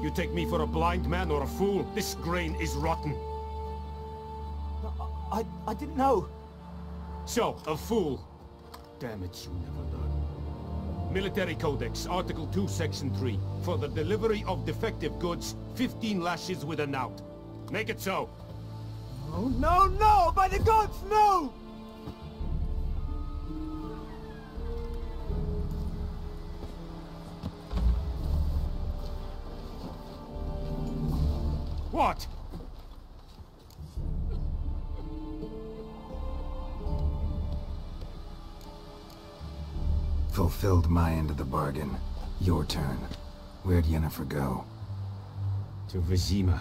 You take me for a blind man or a fool? This grain is rotten. I didn't know. So, a fool. Damn it, you never learn. Military Codex, Article 2, Section 3. For the delivery of defective goods, 15 lashes with a knout. Make it so. Oh, no, no! By the gods, no! What? Fulfilled my end of the bargain. Your turn. Where'd Yennefer go? To Vizima.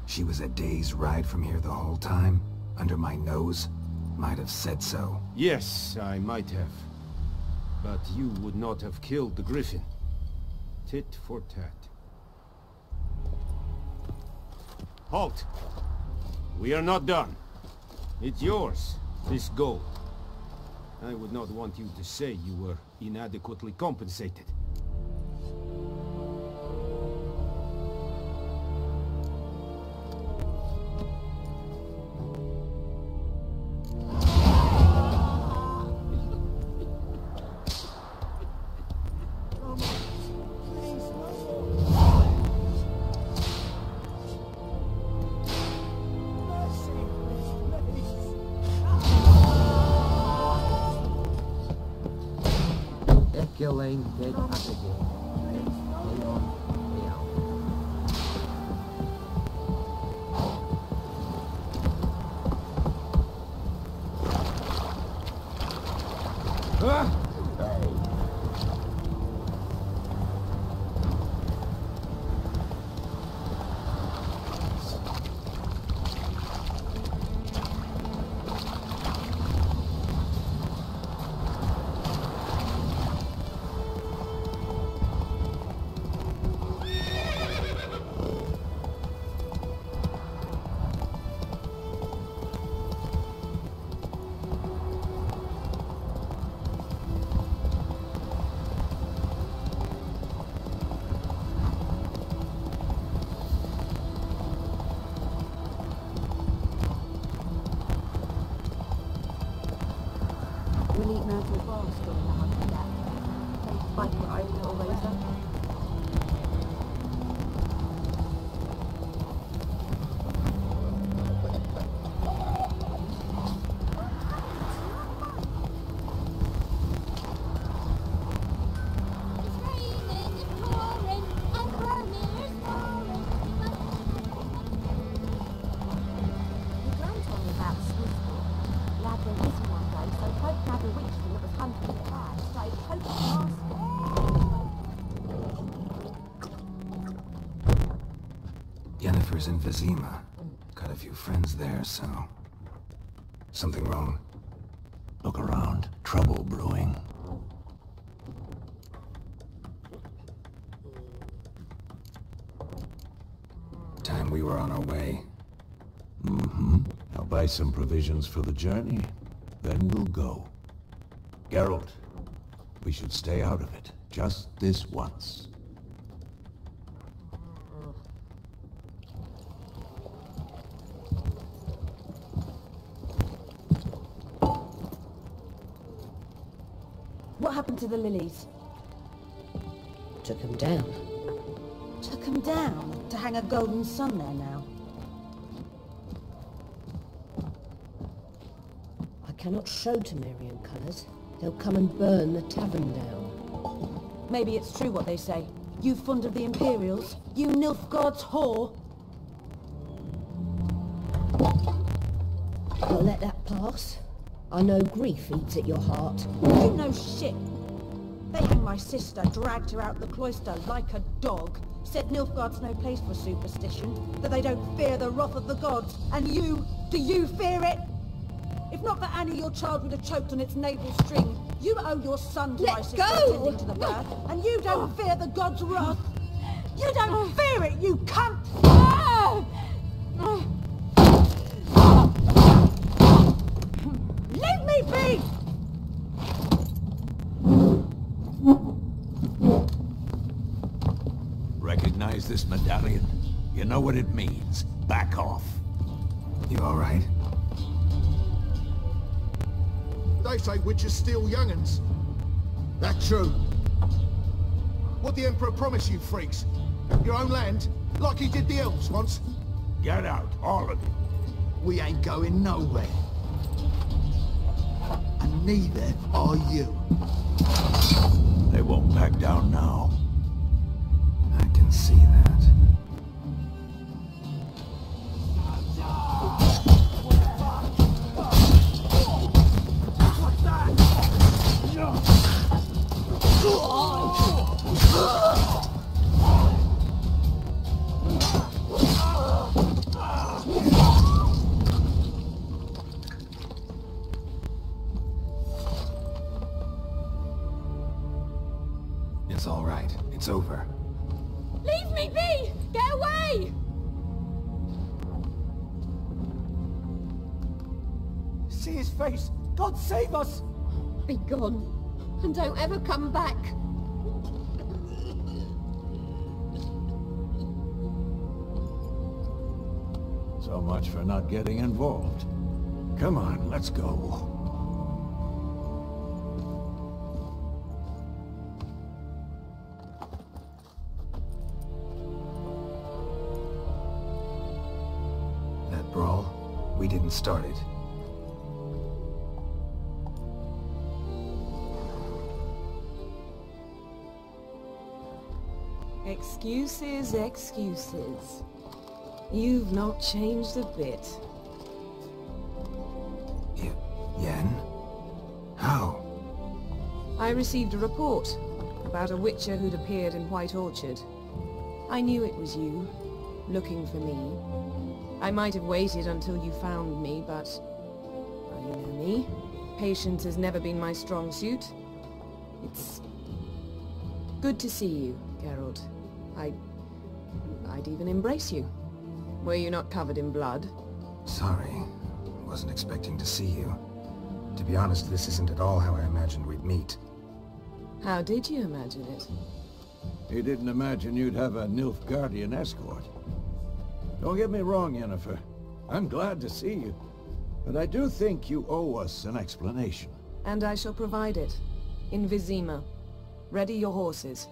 She was a day's ride from here the whole time? Under my nose? Might have said so. Yes, I might have. But you would not have killed the griffin. Tit for tat. Halt! We are not done. It's yours, this gold. I would not want you to say you were inadequately compensated. Dead up again. We'll eat now to the bar store in the hunt that. Fight for our own little razor. Yennefer's in Vizima. Got a few friends there, so... Something wrong? Look around. Trouble brewing. Time we were on our way. Mm-hmm. I'll buy some provisions for the journey. Then we'll go. Geralt, we should stay out of it. Just this once. What happened to the lilies? Took him down. Took him down to hang a golden sun there now. cannot show Temerian colours, they'll come and burn the tavern down. Maybe it's true what they say. You fond of the Imperials? You Nilfgaard's whore? I'll let that pass. I know grief eats at your heart. You know shit. They hanged my sister, dragged her out the cloister like a dog, said Nilfgaard's no place for superstition, that they don't fear the wrath of the gods. And you, do you fear it? If not for Annie, your child would have choked on its navel string. You owe your son to my sister attending to the birth, and you don't fear the gods' wrath. You don't fear it, you cunt! Leave me be! Recognize this medallion? You know what it means. Back off. You all right? They say witches steal young'uns. That true? What the Emperor promised you freaks? Your own land? Like he did the elves once? Get out, all of you. We ain't going nowhere. And neither are you. They won't back down now. I can see that. It's all right. It's over. Leave me be! Get away! See his face! God save us! Be gone, and don't ever come back. So much for not getting involved. Come on, let's go. That brawl, we didn't start it. Excuses, excuses. You've not changed a bit. Yen? How? I received a report about a witcher who'd appeared in White Orchard. I knew it was you, looking for me. I might have waited until you found me, but... well, you know me. Patience has never been my strong suit. It's... good to see you, Geralt. I'd even embrace you. Were you not covered in blood? Sorry. Wasn't expecting to see you. To be honest, this isn't at all how I imagined we'd meet. How did you imagine it? He didn't imagine you'd have a Nilfgaardian escort. Don't get me wrong, Yennefer. I'm glad to see you. But I do think you owe us an explanation. And I shall provide it. In Vizima. Ready your horses.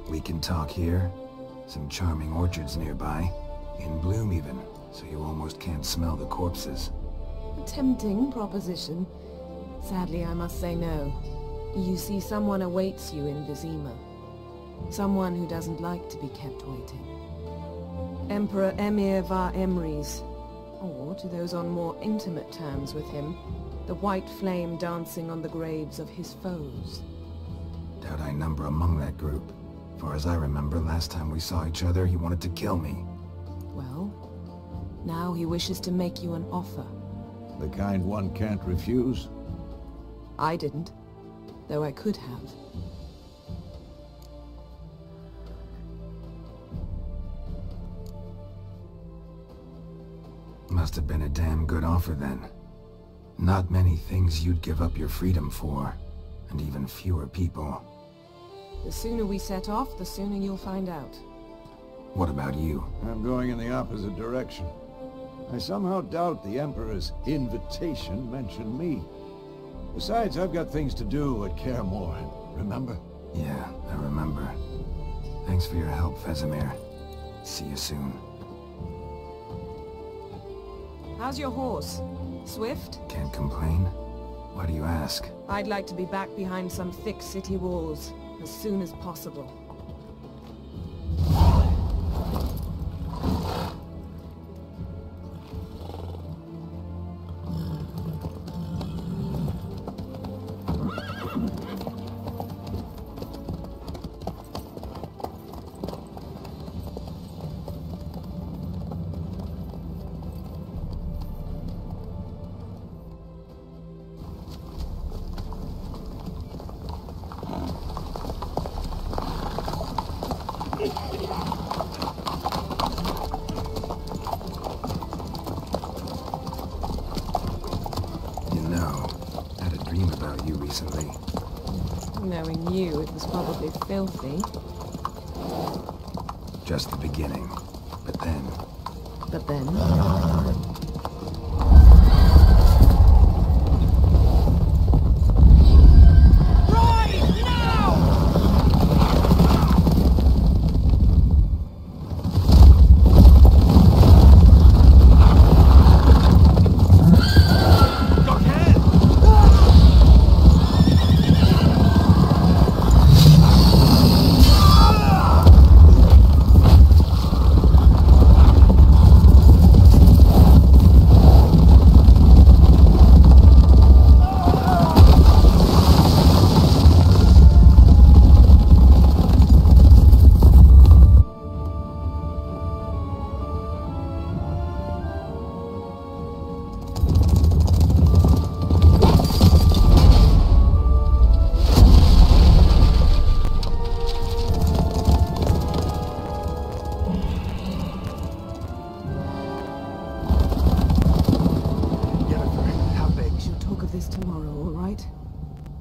We can talk here. Some charming orchards nearby. In bloom even, so you almost can't smell the corpses. A tempting proposition. Sadly, I must say no. You see, someone awaits you in Vizima. Someone who doesn't like to be kept waiting. Emperor Emir var Emrys. Or, to those on more intimate terms with him, the white flame dancing on the graves of his foes. Doubt I number among that group. Far as I remember, last time we saw each other, he wanted to kill me. Well, now he wishes to make you an offer. The kind one can't refuse? I didn't, though I could have. Must have been a damn good offer then. Not many things you'd give up your freedom for, and even fewer people. The sooner we set off, the sooner you'll find out. What about you? I'm going in the opposite direction. I somehow doubt the Emperor's invitation mentioned me. Besides, I've got things to do at Kaer Morhen, remember? Yeah, I remember. Thanks for your help, Vesemir. See you soon. How's your horse? Swift? Can't complain. Why do you ask? I'd like to be back behind some thick city walls as soon as possible. Recently. Knowing you, it was probably filthy. Just the beginning. But then... But then?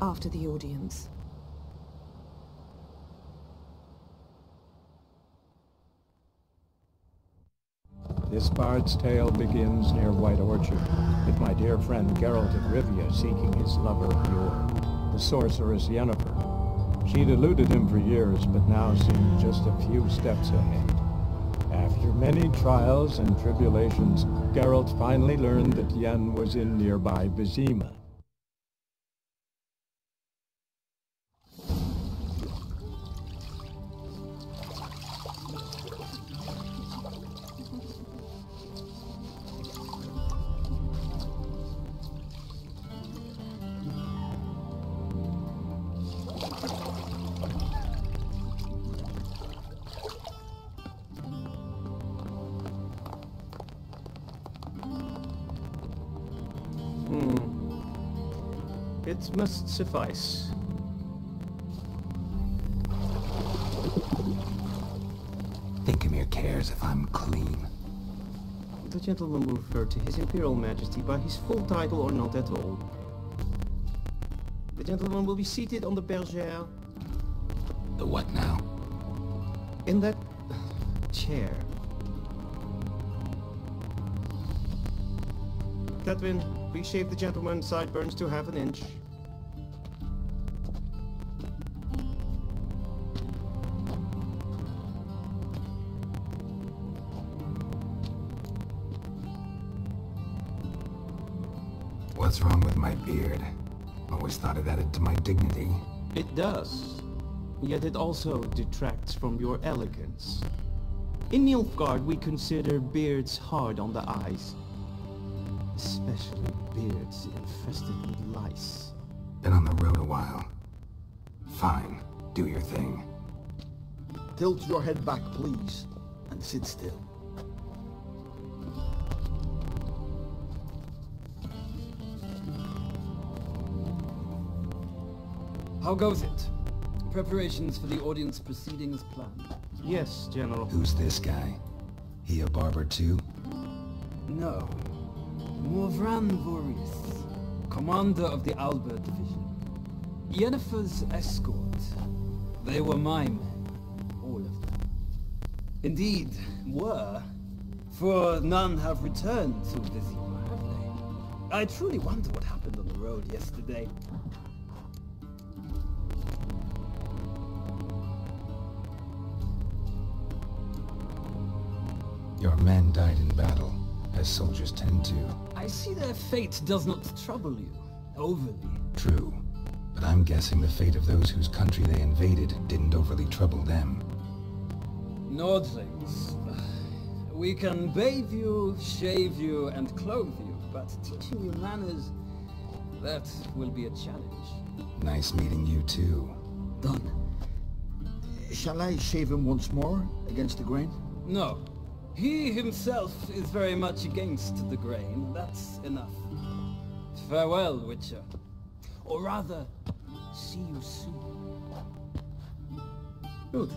After the audience. This bard's tale begins near White Orchard, with my dear friend Geralt of Rivia seeking his lover of yore, the sorceress Yennefer. She'd eluded him for years, but now seemed just a few steps ahead. After many trials and tribulations, Geralt finally learned that Yen was in nearby Vizima. It must suffice. Thinkamere cares if I'm clean. The gentleman will refer to His Imperial Majesty by his full title or not at all. The gentleman will be seated on the bergère. The what now? In that chair. Catwin, please shave the gentleman's sideburns to half an inch. What's wrong with my beard? Always thought it added to my dignity. It does. Yet it also detracts from your elegance. In Nilfgaard, we consider beards hard on the eyes. Especially beards infested with lice. Been on the road a while. Fine. Do your thing. Tilt your head back, please, and sit still. How goes it? Preparations for the audience proceedings planned? Yes, General. Who's this guy? He a barber too? No. Morvran Vorius, commander of the Albert Division. Yennefer's escort. They were my men. All of them. Indeed, were. For none have returned to Vizima, have they? I truly wonder what happened on the road yesterday. Your men died in battle. as soldiers tend to. I see their fate does not trouble you, overly. True, but I'm guessing the fate of those whose country they invaded didn't overly trouble them. Nordlings. We can bathe you, shave you, and clothe you, but teaching you manners, that will be a challenge. Nice meeting you too. Done. Shall I shave him once more, against the grain? No. He himself is very much against the grain. That's enough. Farewell, Witcher. Or rather, see you soon. Good.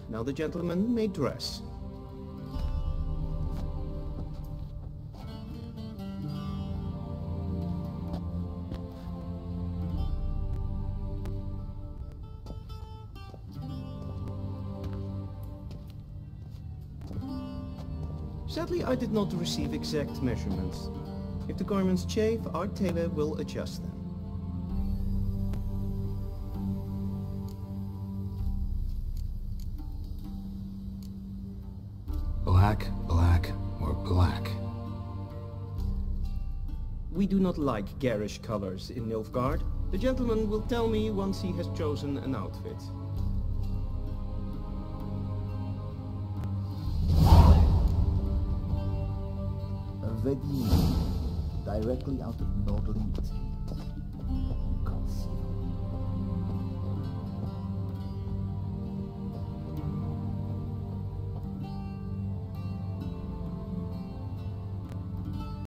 Now the gentleman may dress. Sadly, I did not receive exact measurements. If the garments chafe, our tailor will adjust them. Black, black, or black? We do not like garish colors in Nilfgaard. The gentleman will tell me once he has chosen an outfit. Vedi, directly out of Nordland.